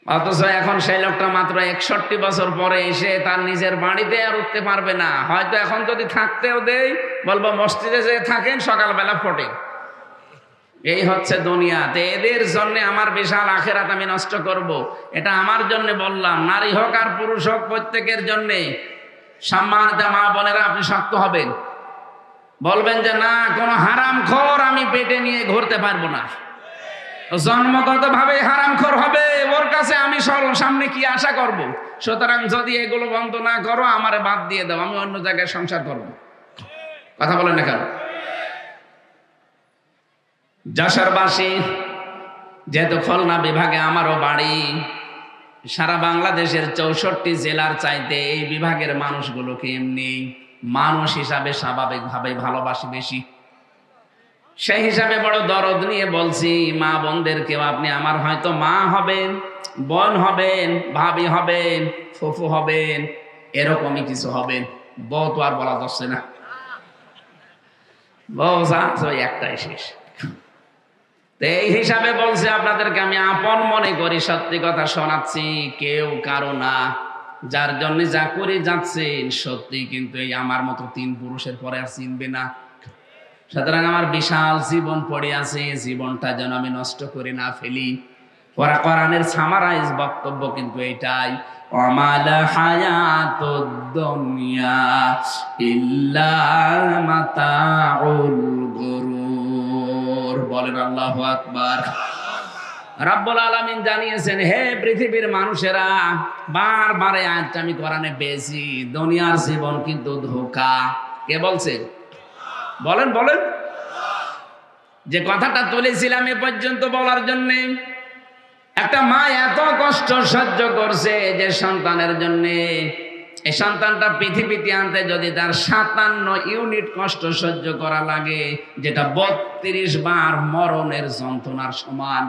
অথচ এখন সেই লোকটা মাত্র 61 বছর পরে এসে তার নিজের বাড়িতে আর উঠতে পারবে না। হয়তো এখন যদি থাকতেও দেই, বলবো মসজিদে যে থাকেন, সকালবেলা ফোটে। এই হচ্ছে দুনিয়াতে। এদের জন্য আমার বিশাল আখেরাত আমি নষ্ট করব, এটা আমার জন্য বললাম। নারী হোক আর পুরুষ হোক, প্রত্যেকের জন্যে। সম্মানিত মা বোনেরা, আপনি শক্ত হবেন, বলবেন যে না, কোনো হারামখোর আমি পেটে নিয়ে ঘুরতে পারবো না, জন্মগত ভাবে হারামখোর হবে, ওর কাছে আমি সামনে কি আশা করব? সুতরাং যদি এগুলো বন্ধ না করো, আমারে বাদ দিয়ে দাও, আমি অন্য জায়গায় সংসার করব। কথা বলেন না কেন? যশোরবাসী, যেহেতু খুলনা বিভাগে আমারও বাড়ি, সারা বাংলাদেশের 64 জেলার চাইতে এই বিভাগের মানুষগুলোকে এমনি মানুষ হিসাবে স্বাভাবিকভাবে ভালোবাসি বেশি। সেই হিসাবে বড় দরদ নিয়ে বলছি, মা বোনদেরকেও, আপনি আমার হয়তো মা হবেন, বোন হবেন, ভাবি হবেন, ফুফু হবেন, এরকমই কিছু হবেন। বউ তো আর বলা যাচ্ছে না, বউ যা একটাই শেষ। তো এই হিসাবে বলছে আপনাদেরকে আমি আপন মনে করি, সত্যি কথা শোনাচ্ছি, কেউ কারো না। যার জন্য যা করে যাচ্ছেন সত্যি কিন্তু এই আমার মতো 3 পুরুষের পরে আর চিনবে না। সুতরাং আমার বিশাল জীবন পড়ে আছে, জীবনটা যেন আমি নষ্ট করে না ফেলি। কোরআনের সামারাইজ বক্তব্য কিন্তু এটাই, ওয়ামাল হায়াতুদ দুনিয়া ইল্লা মাতাউল গুরুর। বলেন আল্লাহু আকবার। রাব্বুল আলামিন জানিয়েছেন, হে পৃথিবীর মানুষেরা, বারবার এই আয়াতটা আমি কোরআনে পেয়েছি, দুনিয়ার জীবন কিন্তু ধোঁকা। কে বলছে? বলেন বলেন। যে কথাটা তুলেছিলাম এ পর্যন্ত বলার জন্য, একটা মা এত কষ্ট সহ্য করছে যে সন্তানের জন্য, এই সন্তানটা পৃথিবীতে আনতে যদি তার 57 ইউনিট কষ্ট সহ্য করা লাগে, যেটা 32 বার মরণের যন্ত্রণার সমান,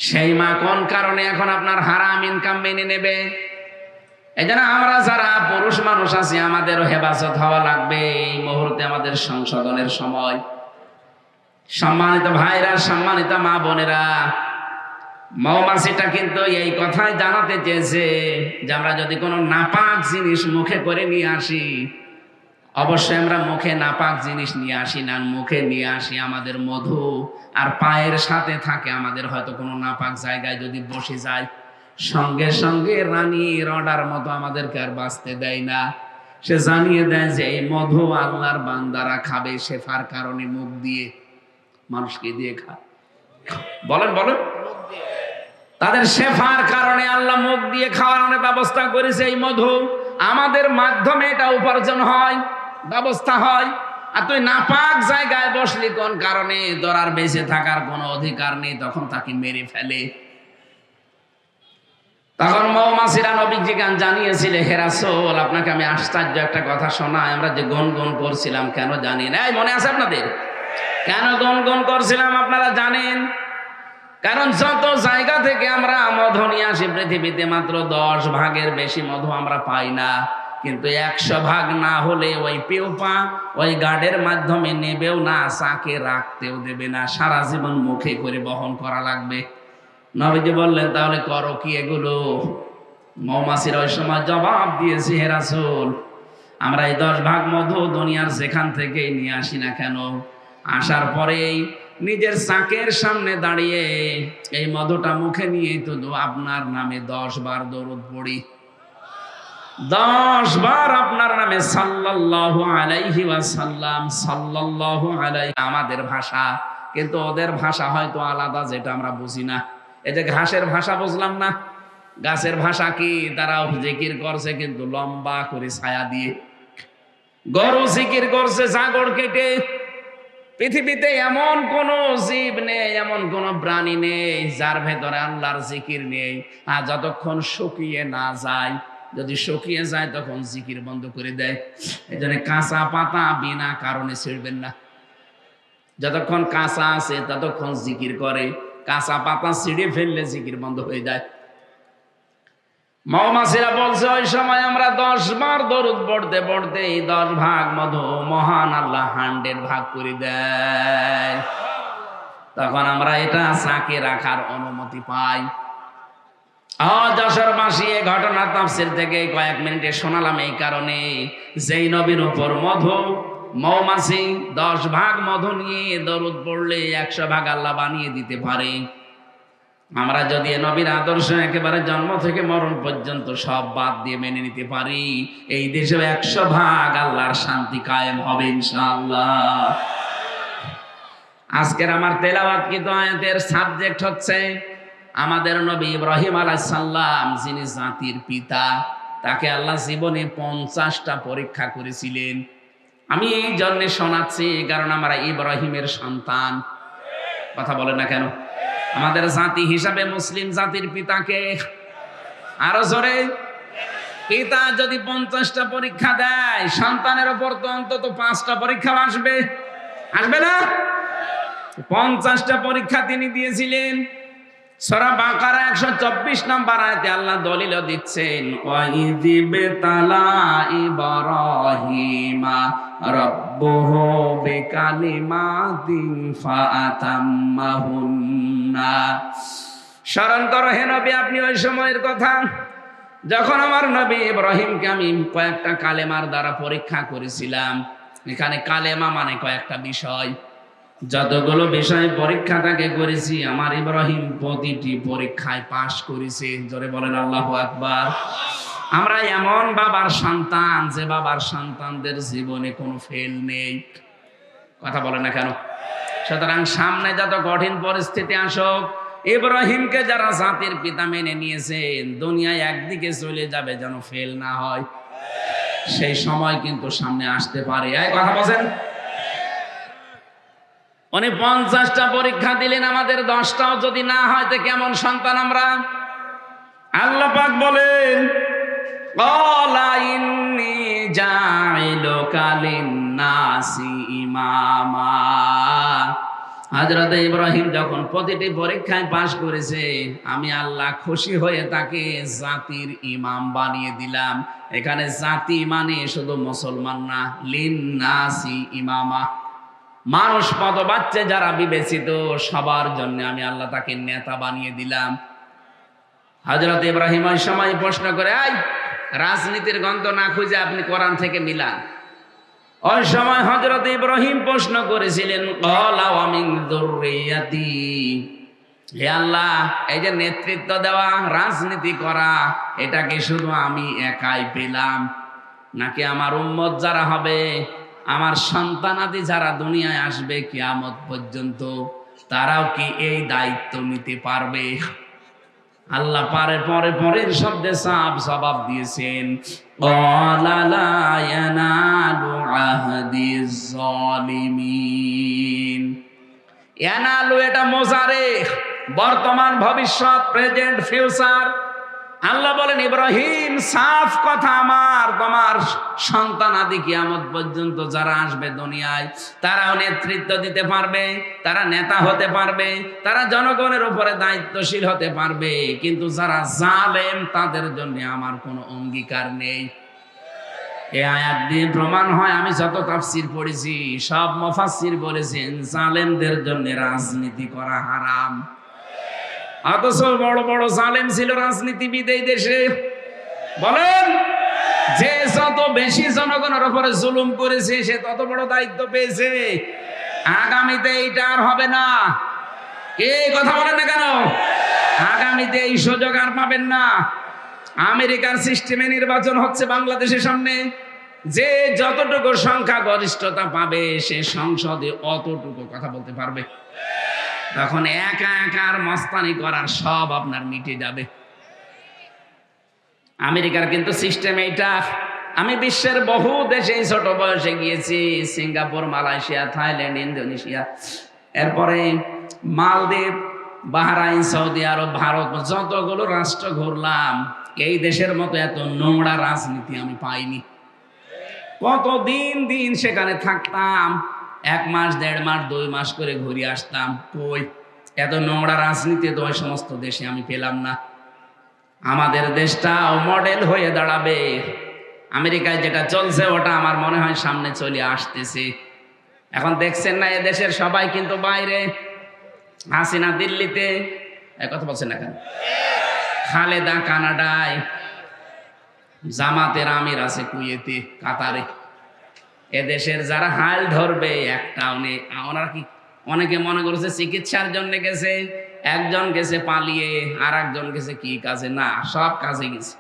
সেই মা কোন কারণে এখন আপনার হারাম ইনকাম মেনে নেবে? এই জন্য আমরা যারা পুরুষ মানুষ আছি আমাদেরও হেফাজত হওয়া লাগবে। এই মুহূর্তে আমাদের সংশোধনের সময়। সম্মানিত ভাইরা, সম্মানিত মা বোনেরা, মৌমাছিটা কিন্তু এই কথাই জানাতে চেয়েছে যে আমরা যদি কোনো নাপাক জিনিস মুখে করে নিয়ে আসি, অবশ্যই আমরা মুখে নাপাক জিনিস নিয়ে আসি না, মুখে নিয়ে আসি আমাদের মধু, আর পায়ের সাথে থাকে আমাদের হয়তো কোনো নাপাক জায়গায় যদি বসে যায়, সঙ্গে সঙ্গে রানীর অর্ডার মতো আমাদেরকে আর বাঁচতে দেয় না। সে জানিয়ে দেয় যে এই মধু আল্লাহর বান্দারা খাবে শেফার কারণে, মুখ দিয়ে। মানুষকে দিয়ে খায়, বলেন বলেন। তাদের শেফার কারণে আল্লাহ মুখ দিয়ে খাওয়ানোর ব্যবস্থা করেছে। এই মধু আমাদের মাধ্যমে এটা উপার্জন হয়, ব্যবস্থা হয়। আর তুই নাপাক জায়গায় বসলি কোন কারণে? ধরার বেঁচে থাকার কোনো অধিকার নেই, তখন তাকে মেরে ফেলে। তখন মৌমাছিরা নবীজি গান জানিয়েছিল, হে রাসূল, আপনাকে আমি আশ্চর্য একটা কথা শোনাই। আমরা যে গুনগুন করছিলাম কেন জানি না, মনে আছে আপনাদের? কেন গুনগুন করছিলাম আপনারা জানেন? কারণ যত জায়গা থেকে আমরা মধু নিয়ে আসি পৃথিবীতে মাত্র 10 ভাগের বেশি মধু আমরা পাই না। কিন্তু 100 ভাগ না হলে ওই পেউপা ওই গার্ডের মাধ্যমে নেবেও না, চাকে রাখতেও দেবে না, সারা জীবন মুখে করে বহন করা লাগবে। নবীজি বললেন, তাহলে করো কি এগুলো? মৌমাছিরা ওই সময় জবাব দিয়েছে, হে রাসূল, আমরা এই 10 ভাগ মধু দুনিয়ার যেখান থেকে নিয়ে আসি না কেন, আসার পরেই নিজের চাকের সামনে দাঁড়িয়ে এই মধুটা মুখে নিয়ে তো আপনার নামে 10 বার দরুদ পড়ি, 10 বার আপনার নামে সাল্লাল্লাহু আলাইহি ওয়াসাল্লাম, সাল্লাল্লাহু আলাইহি। আমাদের ভাষা, কিন্তু ওদের ভাষা হয়তো আলাদা, যেটা আমরা বুঝি না। এই যে ঘাসের ভাষা বুঝলাম না, গাছের ভাষা কি? তারাও জিকির করছে কিন্তু লম্বা করে ছায়া দিয়ে। গরু জিকির করছে জাগড় কেটে। পৃথিবীতে এমন কোন জীব নেই, এমন কোন প্রাণী নেই যার ভেতরে আল্লাহর জিকির নেই। আর যতক্ষণ শুকিয়ে না যায়, যদি শুকিয়ে যায় তখন জিকির বন্ধ করে দেয়। এই জন্য কাঁচা পাতা বিনা কারণে ছিঁড়বেন না। যতক্ষণ কাঁচা আছে ততক্ষণ জিকির করে, কাঁচা পাতা ছিঁড়ে ফেললে জিকির বন্ধ হয়ে যায়। মৌমাছিরা বলছে, ওই সময় আমরা 10 বার দরুদ পড়তে পড়তে 10 ভাগ মধু মহান আল্লাহ 100 ভাগ করে দেয়। তখন আমরা এটা চাকে রাখার অনুমতি পাই। যশোরবাসী এই ঘটনা তাফসীর থেকে কয়েক মিনিটে শোনালাম এই কারণে, যেই নবীর উপর মধু মৌমাছি 10 ভাগ মধু নিয়ে দরুদ পড়লে 100 ভাগ আল্লাহ বানিয়ে দিতে পারে। আমরা যদি নবীর আদর্শ একেবারে জন্ম থেকে মরণ পর্যন্ত সব বাদ দিয়ে মেনে নিতে পারি, এই দেশে 100 ভাগ আল্লাহর শান্তি কায়েম হবে ইনশাআল্লাহ। আজকের আমার তেলাওয়াতকৃত আয়াতের সাবজেক্ট হচ্ছে আমাদের নবী ইব্রাহিম আলাইহিস সালাম, যিনি জাতির পিতা। তাকে আল্লাহ জীবনে 50টা পরীক্ষা করেছিলেন। আমি এই জন্য শোনাচ্ছি কারণ আমরা ইব্রাহিমের সন্তান। কথা বলেন না কেন? আমাদের জাতি হিসাবে মুসলিম জাতির পিতাকে আরো জোরে, পিতা যদি 50টা পরীক্ষা দেয়, সন্তানের উপর তো অন্তত 5টা পরীক্ষা আসবে, আসবে না? 50টা পরীক্ষা তিনি দিয়েছিলেন। সূরা বাকারা 124 নম্বর আয়াতে আল্লাহ দলিল দিচ্ছেন, ওয়াইযিবতালা ইব্রাহিম ইব্রাহিমা রাব্বুহু বিকালিমাতিন ফাআতাম্মাহুন্না। স্মরণ করো হে নবী আপনি ওই সময়ের কথা যখন আমার নবী ইব্রাহিমকে আমি কয়েকটা কালেমার দ্বারা পরীক্ষা করেছিলাম। এখানে কালেমা মানে কয়েকটা বিষয়, যতগুলো বিষয় পরীক্ষা তাকে করেছি আমার ইব্রাহিম প্রতিটি পরীক্ষায় পাশ করেছে। জোরে বলেন আল্লাহু আকবার। আমরা এমন বাবার সন্তান যে বাবার সন্তানদের জীবনে কোনো ফেল নেই। কথা বলে না কেন? সুতরাং সামনে যত কঠিন পরিস্থিতি আসুক, ইব্রাহিমকে যারা জাতির পিতা মেনে নিয়েছেন দুনিয়ায় একদিকে চলে যাবে যেন ফেল না হয়, সেই সময় কিন্তু সামনে আসতে পারে। এই কথা বলেন, উনি 50টা পরীক্ষা দিলেন, আমাদের 10টাও যদি না হয় তো কেমন সন্তান আমরা? আল্লাহ পাক বলেন ক্বালা ইন্নী জাইলুকা লিন-নাসি ইমামা। হযরত ইব্রাহিম যখন প্রতিটি পরীক্ষায় পাশ করেছে আমি আল্লাহ খুশি হয়ে তাকে জাতির ইমাম বানিয়ে দিলাম। এখানে জাতি মানে শুধু মুসলমান না, লিন-নাসি ইমামা, মানুষ পদবাচ্চে যারা বিবেচিত সবার জন্য আমি আল্লাহ তাকে নেতা বানিয়ে দিলাম। হযরত ইব্রাহিম ওই সময় প্রশ্ন করে, এই রাজনীতির গন্ধ না খুঁজে আপনি কোরআন থেকে মিলান। ওই সময় হযরত ইব্রাহিম প্রশ্ন করেছিলেন ক্বালা ওয়া মিন যুররিয়াতি, হে আল্লাহ এই যে নেতৃত্ব দেওয়া রাজনীতি করা এটা কি শুধু আমি একাই পেলাম নাকি আমার উম্মত যারা হবে আমার সন্তানাদি যারা দুনিয়ায় আসবে কিয়ামত পর্যন্ত তারাও কি এই দায়িত্ব নিতে পারবে? আল্লাহ পরের শব্দে সাফ জবাব দিয়েছেন ক্বালা লা ইয়ানালু আহদিজ জালিমিন। ইয়ানালু এটা মোজারে, বর্তমান ভবিষ্যৎ, প্রেজেন্ট ফিউচার। আল্লাহ বলেন ইব্রাহিম সাফ কথা, আমার তোমার সন্তান আদি কিয়ামত পর্যন্ত যারা আসবে দুনিয়ায় তারাও নেতৃত্ব দিতে পারবে, তারা নেতা হতে পারবে, তারা জনগণের উপরে দায়িত্বশীল হতে পারবে, কিন্তু যারা জালেম তাদের জন্য আমার কোনো অঙ্গীকার নেই। এই আয়াত দিয়ে প্রমাণ হয়, আমি যত তাফসীর পড়েছি সব মুফাসসির বলেছেন জালেমদের জন্য রাজনীতি করা হারাম। অথচ বড় বড় জালেম ছিল রাজনীতিবিদ এই দেশে। বলেন, যে যত বেশি জনগণের উপরে জুলুম করেছে সে তত বড় দায়িত্ব পেয়েছে। আগামীতে এইটা আর হবে না। কে কথা বলেন না কেন? আগামীতে এই সুযোগ আর পাবেন না। আমেরিকার সিস্টেমে নির্বাচন হচ্ছে বাংলাদেশের সামনে, যে যতটুকু সংখ্যা গরিষ্ঠতা পাবে সে সংসদে অতটুকু কথা বলতে পারবে। তখন একা একা আর মস্তানি করার সব আপনার মিটে যাবে। আমেরিকার কিন্তু সিস্টেম এইটা। আমি বিশ্বের বহু দেশে ছোট বয়সে গিয়েছি, সিঙ্গাপুর, মালয়েশিয়া, থাইল্যান্ড, ইন্দোনেশিয়া, এরপরে মালদ্বীপ, বাহরাইন, সৌদি আরব, ভারত, যতগুলো রাষ্ট্র ঘুরলাম এই দেশের মতো এত নোংরা রাজনীতি আমি পাইনি। কতদিন সেখানে থাকতাম, 1 মাস, 1.5 মাস, 2 মাস করে ঘুরে আসতাম। কই এত নোংরা রাজনীতি তো ওই সমস্ত দেশে আমি পেলাম না। আমাদের দেশটাও মডেল হয়ে দাঁড়াবে। আমেরিকায় যেটা চলছে ওটা আমার মনে হয় সামনে চলে আসতেছে। এখন দেখছেন না এদেশের সবাই কিন্তু বাইরে, হাসিনা দিল্লিতে, কথা বলছেন না কেন? খালেদা কানাডায়, জামাতের আমির আছে কুয়েতে, কাতারে। এদেশের যারা হাল ধরবে একটাও নেই। ওনারা কি অনেকে মনে করেছে চিকিৎসার জন্য গেছে, একজন গেছে পালিয়ে, আর একজন গেছে কি কাজে? না, সব কাজে গেছে,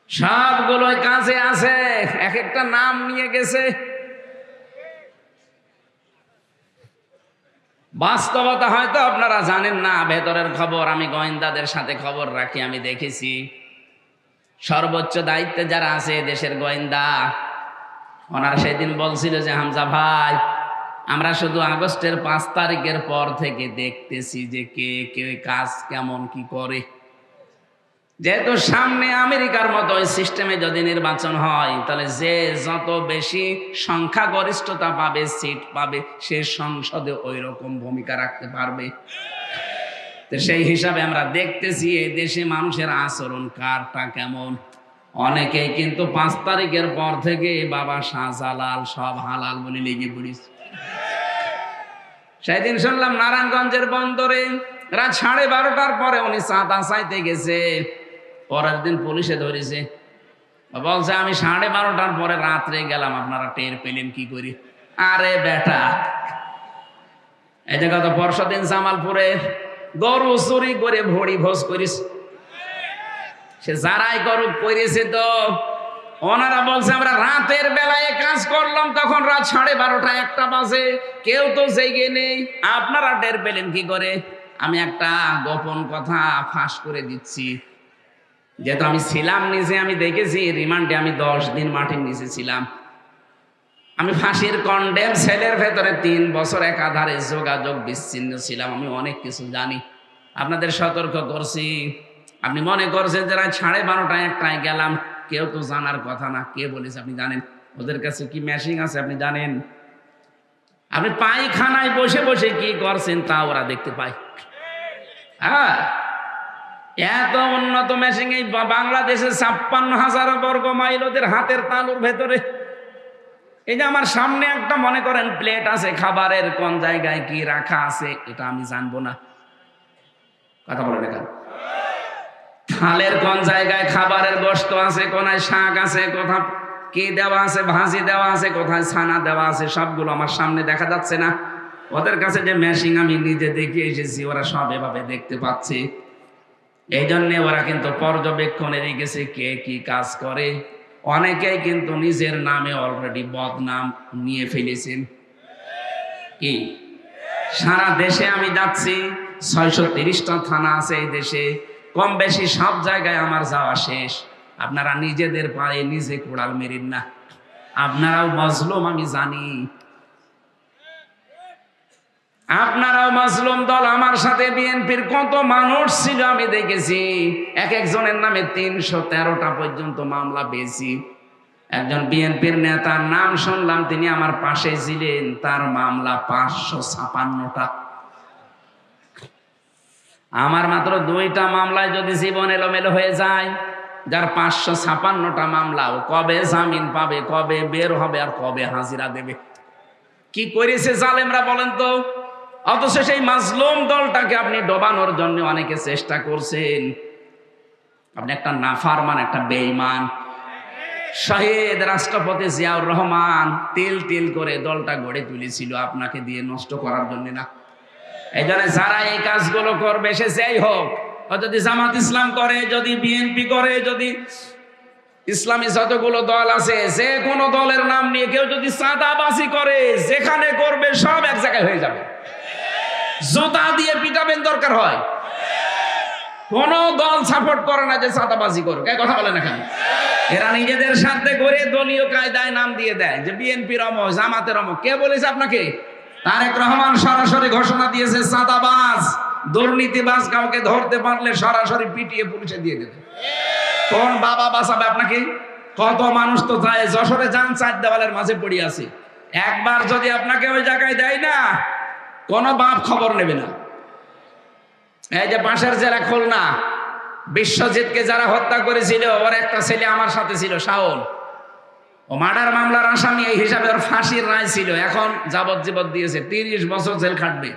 সবগুলো কাজে আছে, এক একটা নাম নিয়ে গেছে। বাস্তবতা হয়তো আপনারা জানেন না, ভেতরের খবর আমি গোয়েন্দাদের সাথে খবর রাখি, আমি দেখেছি সর্বোচ্চ দায়িত্বে যারা আছে দেশের গোয়েন্দা, ওনারা সেদিন বলছিল যে হামজা ভাই আমরা শুধু আগস্টের 5 তারিখের পর থেকে দেখতেছি যে কে কে কাজ কেমন কি করে। যেহেতু সামনে আমেরিকার মতো ওই সিস্টেমে যদি নির্বাচন হয় তাহলে যে যত বেশি সংখ্যাগরিষ্ঠতা পাবে, সিট পাবে, সে সংসদে ওই রকম ভূমিকা রাখতে পারবে। তো সেই হিসাবে আমরা দেখতেছি এই দেশে মানুষের আচরণ কারটা কেমন। অনেকেই কিন্তু 5 তারিখের পর থেকে বাবা শাহজালাল সব হালাল বলে লেগে পড়িস। সেদিন শুনলাম নারায়ণগঞ্জের বন্দরে রাত 12:30টার পরে উনি চাঁদা চাইতে গেছে, পরের দিন পুলিশে ধরেছে, বলছে আমি 12:30টার পরে রাত্রে গেলাম, আপনারা টের পেলেন কি করি? আরে বেটা, এই যে গত পরশুদিন জামালপুরে গরু চুরি করে ভড়ি ভোজ করিস, সে যারাই করুক করেছে তো ওনারা বলছে আমরা রাতের বেলায় কাজ করলাম, তখন রাত 12:30 1টা বাজে, কেউ তো জেগে নেই, আপনারা টের পেলেন কি করে? আমি একটা গোপন কথা ফাঁস করে দিচ্ছি, যেহেতু আমি ছিলাম নিচে, আমি দেখেছি রিমান্ডে আমি 10 দিন মাটির নিচে ছিলাম, আমি ফাঁসির কন্ডেম সেলের ভেতরে 3 বছর একাধারে যোগাযোগ বিচ্ছিন্ন ছিলাম, আমি অনেক কিছু জানি, আপনাদের সতর্ক করছি। আপনি মনে করছেন যে রাত 12:30 1টায় গেলাম, কেউ তো জানার কথা না, কে বলেছে আপনি জানেন? ওদের কাছে কি মেশিন আছে আপনি জানেন? আপনি পায়খানায় বসে বসে কি করছেন তা ওরা দেখতে পায়। হ্যাঁ, এত উন্নত মেশিন এই বাংলাদেশে 56,000 বর্গ মাইল ওদের হাতের তালুর ভেতরে। এই যে আমার সামনে একটা মনে করেন প্লেট আছে, খাবারের কোন জায়গায় কি রাখা আছে এটা আমি জানবো না, কথা বলেন কেন? থালের কোন জায়গায় খাবারের গোশত আছে, কোথায় শাক আছে, কোথায় কি দেওয়া আছে, ভাজি দেওয়া আছে, কোথায় ছানা দেওয়া আছে, সবগুলো আমার সামনে দেখা যাচ্ছে না। ওদের কাছে যে মেশিন আমি নিজে দেখে এসেছি, ওরা সব এভাবে দেখতে পাচ্ছে। এই জন্যে ওরা কিন্তু পর্যবেক্ষণে রেখেছে কে কি কাজ করে। অনেকেই কিন্তু নিজের নামে অলরেডি বদনাম নিয়ে ফেলেছেন। কি সারা দেশে আমি যাচ্ছি, 630টা থানা আছে এই দেশে, কম বেশি সব জায়গায় আমার যাওয়া শেষ। আপনারা নিজেদের পায়ে নিজে কোড়াল মেরেন না, আপনারাও মজলুম আমি জানি, আপনারাও মাজলুম দল। আমার সাথে বিএনপির কত মানুষ ছিল আমি দেখেছি, এক একজনের নামে 313টা পর্যন্ত মামলা পেয়েছি। একজন বিএনপির নেতার নাম শুনলাম, তিনি আমার পাশে ছিলেন, তার মামলা 556টা। আমার মাত্র 2টা মামলায় যদি জীবন এলোমেলো হয়ে যায়, যার 556টা মামলা, ও কবে জামিন পাবে, কবে বের হবে, আর কবে হাজিরা দেবে? কি করেছে জালেমরা বলেন তো? অথচ সেই মাজলুম দলটাকে আপনি ডোবানোর জন্য অনেকে চেষ্টা করছেন। আপনি একটা নাফরমান, একটা বেঈমান। শহীদ রাষ্ট্রপতি জিয়াউর রহমান তিল তিল করে দলটা গড়ে তুলেছিল আপনাকে দিয়ে নষ্ট করার জন্য না। এই জন্য যারা এই কাজগুলো করবে, সে যেই হোক, যদি জামাত ইসলাম করে, যদি বিএনপি করে, যদি ইসলামী যতগুলো দল আছে, যে কোনো দলের নাম নিয়ে কেউ যদি চাঁদাবাজি করে, যেখানে করবে সব এক জায়গায় হয়ে যাবে। জোতা দিয়ে পিটাবেন দরকার হয়। কোন দল সাপোর্ট করে না যে চাঁদাবাজি করুক, কথা বলে না কেন? এরা নিজেদের সাথে করে দলীয় কায়দায় নাম দিয়ে দেয় যে বিএনপির অমক, জামাতের অমক। কে বলেছে আপনাকে? তারেক রহমান সরাসরি ঘোষণা দিয়েছে, চাঁদাবাজ দুর্নীতিবাজ কাউকে ধরতে পারলে সরাসরি পিটিয়ে পুলিশে দিয়ে দেবে। কোন বাবা বাঁচাবে আপনাকে? কত মানুষ তো যায়, যশোরে যান, 4 দেওয়ালের মাঝে পড়ে আছে। একবার যদি আপনাকে ওই জায়গায় দেয় না, কোন বাপ খবর নেবে না। এই যে পাশের জেলা খুলনা, বিশ্বজিৎকে যারা হত্যা করেছিল, ওর একটা ছেলে আমার সাথে ছিল, শাওন। ও মার্ডার মামলার আসামি, এই হিসাবে ওর ফাঁসির রায় ছিল, এখন যাবজ্জীবন দিয়েছে, 30 বছর জেল খাটবে।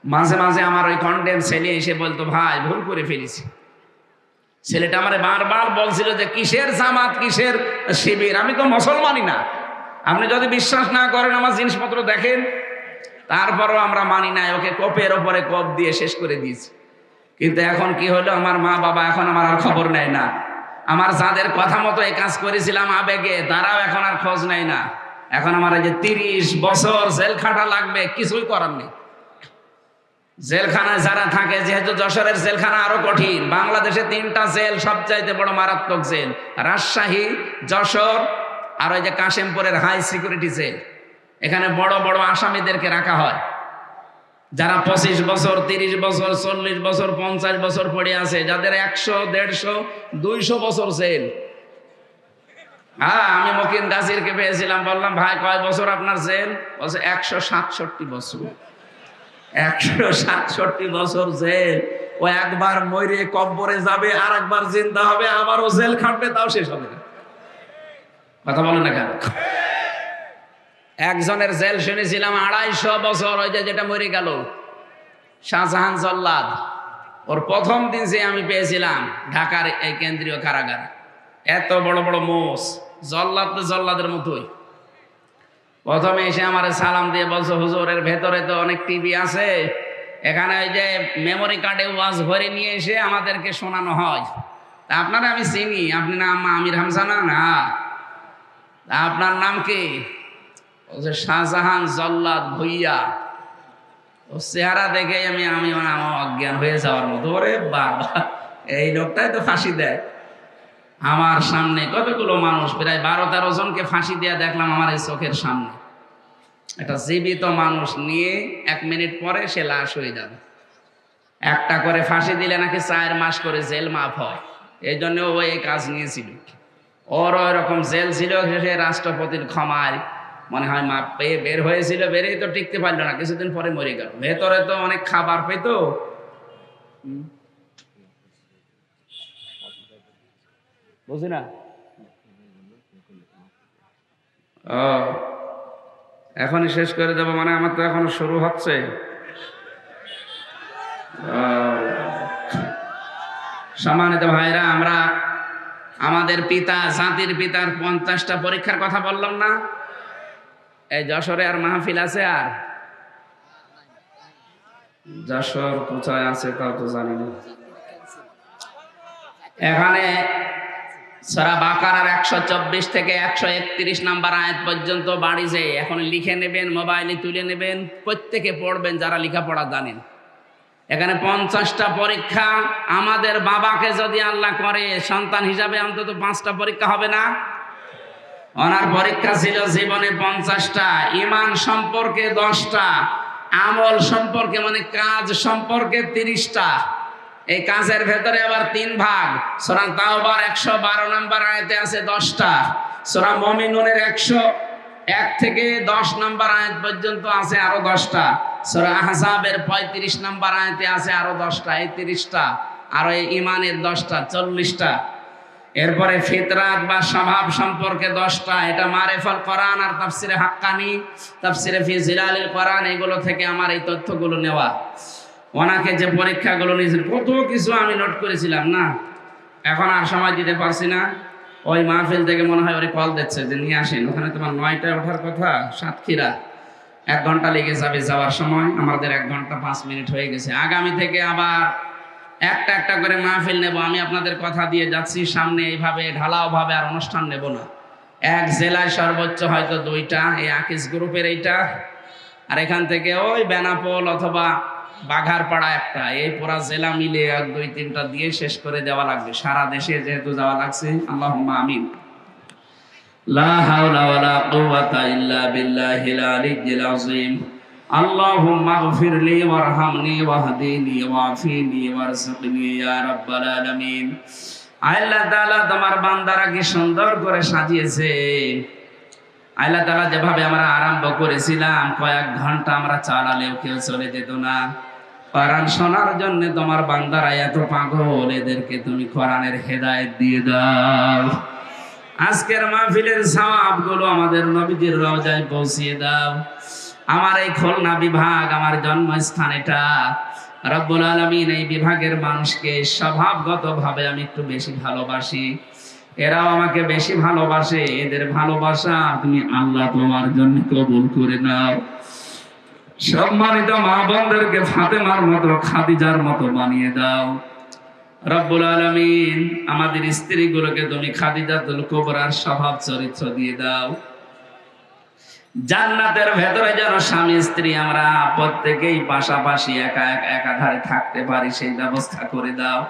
মাঝে মাঝে আমার ওই কন্ডেম ছেলে এসে বলতো, ভাই ভুল করে ফেলেছি। ছেলেটা আমারে বারবার বলছিল যে কিসের জামাত, কিসের শিবির, আমি তো মুসলমানই না। আপনি যদি বিশ্বাস না করেন আমার জিনিসপত্র দেখেন। তারপরও আমরা মানি নাই, ওকে কোপের ওপরে কোপ দিয়ে শেষ করে দিয়েছি। কিন্তু এখন কি হলো, আমার মা বাবা এখন আমার আর খবর নেয় না। আমার যাদের কথা মতো এই কাজ করেছিলাম আবেগে, তারাও এখন আর খোঁজ নেয় না। এখন আমার এই যে 30 বছর জেল খাটা লাগবে, কিছুই করার নেই। জেলখানায় যারা থাকে, যেহেতু যশোরের জেলখানা আরো কঠিন, বাংলাদেশে 3টা জেল সবচাইতে বড় মারাত্মক জেল, রাজশাহী, যশোর আর ওই যে কাশেমপুরের হাই সিকিউরিটি জেল। এখানে বড় বড় আসামিদেরকে রাখা হয়, যারা 25 বছর, 30 বছর, 40 বছর, 50 বছর পড়ে আছে, যাদের 100, 150, 200 বছর জেল। হ্যাঁ, আমি মকিন গাজীরকে পেয়েছিলাম, বললাম ভাই কয় বছর আপনার জেল? বলছে 167 বছর। 167 বছর জেল। ও একবার মরে কব্বরে যাবে, আর একবার জিন্দা হবে, আবারও জেল খাটবে, তাও শেষ হবে না। কথা বলেন না কেন? একজনের জেল শুনেছিলাম 250 বছর, ওই যে যেটা মরে গেল শাহজাহান জল্লাদ, ওর প্রথম দিন যে আমি পেয়েছিলাম ঢাকার এই কেন্দ্রীয় কারাগার, এত বড় বড় মোষ, জল্লাদ তো জল্লাদের মতোই। প্রথমে এসে আমার সালাম দিয়ে বলছো, হুজুরের ভেতরে তো অনেক টিভি আছে, এখানে ওই যে মেমোরি কার্ডে ওয়াজ ভরে নিয়ে এসে আমাদেরকে শোনানো হয়। তা আপনারা আমি চিনি, আপনি না আমির হামজা না? না। আপনার নাম কি? বলছে শাহজাহান জল্লাদ ভুইয়া। ও চেহারা দেখে আমি অজ্ঞান হয়ে যাওয়ার মতো, ওরে বাবা, এই লোকটাই তো ফাঁসি দেয়। আমার সামনে কতগুলো মানুষ, প্রায় 12-13 জনকে ফাঁসি দেয়া দেখলাম আমার এই চোখের সামনে। একটা জীবিত মানুষ নিয়ে 1 মিনিট পরে সে লাশ হয়ে যাবে। একটা করে ফাঁসি দিলে নাকি 4 মাস করে জেল মাফ হয়, এই জন্য ও এই কাজ নিয়েছিল। ওর ওই রকম জেল ছিল, সে রাষ্ট্রপতির ক্ষমায় মনে হয় মাপ পেয়ে বের হয়েছিল, বেরিয়ে তো টিকতে পারলো না, কিছুদিন পরে মরে গেল। ভেতরে তো অনেক খাবার পেত। বুঝি না? ও এখনই শেষ করে দেবো মানে? আমার তো এখনো শুরু হচ্ছে। সম্মানিত ভাইরা, আমরা আমাদের পিতা, জাতির পিতার 50টা পরীক্ষার কথা বললাম না? এই যশোরে আর মাহফিল আছে? আর যশোর কোথায় আছে তাও তো জানি না। এখানে সূরা বাকারার 124 থেকে 131 নাম্বার আয়াত পর্যন্ত বাড়ি যেয়ে এখন লিখে নেবেন, মোবাইলে তুলে নেবেন, প্রত্যেকে পড়বেন যারা লেখাপড়া জানেন। এখানে 50টা পরীক্ষা। আমাদের বাবাকে যদি আল্লাহ করে সন্তান হিসাবে, অন্তত 5টা পরীক্ষা হবে না? ওনার পরীক্ষা ছিল জীবনে 50টা, ইমান সম্পর্কে 10টা, আমল সম্পর্কে মানে কাজ সম্পর্কে 30টা। এই কাজের ভেতরে আবার 3 ভাগ। সূরা তাওবার 112 নম্বর আয়াতে আছে 10টা, সূরা মুমিনুনের 101 থেকে 10 নম্বর আয়াত পর্যন্ত আছে আরো 10টা, সূরা আহজাবের 35 নম্বর আয়াতে আছে আরো 10টা, এই 30টা, আর এই ইমানের 10টা, 40টা। এরপরে ফিতরাত বা স্বভাব সম্পর্কে 10টা, এটা মারিফাতুল কোরআন আর তাফসিরে হাক্কানি, তাফসিরে ফি জিলালিল কোরআন, এগুলো থেকে আমার এই তথ্যগুলো নেওয়া। ওনাকে যে পরীক্ষাগুলো নিয়েছেন কত কিছু আমি নোট করেছিলাম না, এখন আর সময় দিতে পারছি না। ওই মাহফিল থেকে মনে হয় ওরে কল দিচ্ছে যে নিয়ে আসেন, ওখানে তোমার 9টায় ওঠার কথা, সাতক্ষীরা 1 ঘন্টা লেগে যাবে যাওয়ার সময়, আমাদের 1 ঘন্টা 5 মিনিট হয়ে গেছে। আগামী থেকে আবার একটা একটা করে মাহফিল নেব। আমি আপনাদের কথা দিয়ে যাচ্ছি, সামনে এইভাবে ঢালাও ভাবে আর অনুষ্ঠান নেব না। এক জেলায় সর্বোচ্চ হয়তো 2টা, এই আকিস গ্রুপের এইটা, আর এখান থেকে ওই বেনাপোল অথবা বাঘারপাড়া একটা, এই পুরা জেলা মিলে 2-3টা দিয়ে শেষ করে দেওয়া লাগবে। সারা দেশে যেহেতু যাওয়া লাগছে, আল্লাহুম্মা আমিন। লা হাওলা ওয়ালা কুওয়াতা ইল্লা বিল্লাহিল আলিয়্যিল আযীম। আল্লাহুম্মা গফিরলি ওয়ারহামনি ওয়াহদিনি ওয়াফিনি ওয়ারযুকনি ইয়া রাব্বাল আলামিন। আল্লাহ তাআলা তোমার বান্দারা কি সুন্দর করে সাজিয়েছে। আল্লাহ তাআলা যেভাবে আমরা আরম্ভ করেছিলাম, কয়েক ঘন্টা আমরা চালালেও কেউ চলে যেত না। কোরআন শোনার জন্য তোমার বান্দারা এত পাগল, এদেরকে তুমি কোরআনের হেদায়েত দিয়ে দাও। আজকের মাহফিলের সওয়াবগুলো আমাদের নবীজির রওজায় পৌঁছিয়ে দাও। আমার এই খুলনা বিভাগ, আমার জন্মস্থান এটা, রব্বুল আলামিন এই বিভাগের মানুষকে স্বভাবগতভাবে আমি একটু বেশি ভালোবাসি, এরাও আমাকে বেশি ভালোবাসে। এদের ভালোবাসা তুমি আল্লাহ তোমার জন্য কবুল করে নাও। সম্মানিত মা বোনদেরকে ফাতেমার মতো, খাদিজার মতো বানিয়ে দাও রব্বুল আলামিন। আমাদের স্ত্রীগুলোকে তুমি খাদিজাতুল কুবরার স্বভাব চরিত্র দিয়ে দাও। জান্নাতের ভেতরে যেন স্বামী স্ত্রী আমরা প্রত্যেকেই পাশাপাশি একাধারে থাকতে পারি, সেই ব্যবস্থা করে দাও।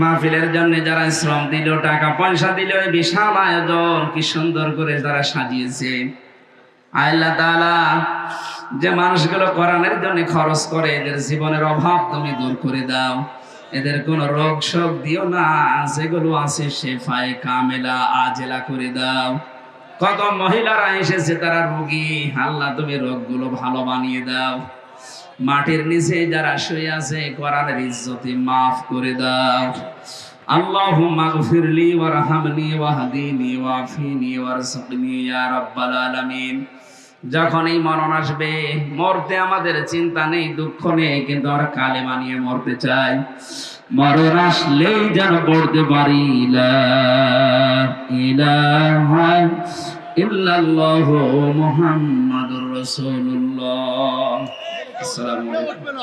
মাহফিলের জন্য যারা শ্রম দিল, টাকা পয়সা দিল, বিশাল আয়োজন কি সুন্দর করে যারা সাজিয়েছে, আল্লাহ তাআলা যে মানুষগুলো কোরআনের জন্য খরচ করে, এদের জীবনের অভাব তুমি দূর করে দাও। এদের কোনো রোগ শোক দিও না, যেগুলো আছে শেফায়ে কামেলা আজেলা করে দাও। কত মহিলারা এসেছে তারা রোগী, আল্লাহ তুমি রোগগুলো ভালো বানিয়ে দাও। মাটির নিচে যারা শুয়ে আছে কোরআনের ইজ্জতে মাফ করে দাও। আল্লাহুম্মা গফিরলি ওয়ারহামনি ওয়াহদিনি ওয়াফিনি ওয়ারযুকনি ইয়া রাব্বাল আলামিন। যখনই মরণ আসবে, মরতে আমাদের চিন্তা নেই, দুঃখ নেই, কিন্তু আমরা কালেমা নিয়ে মরতে চাই। মরণ আসলেই যেন পড়তে পারি লা ইলাহা ইল্লাল্লাহু মুহাম্মাদুর রাসূলুল্লাহ। আসসালামু আলাইকুম।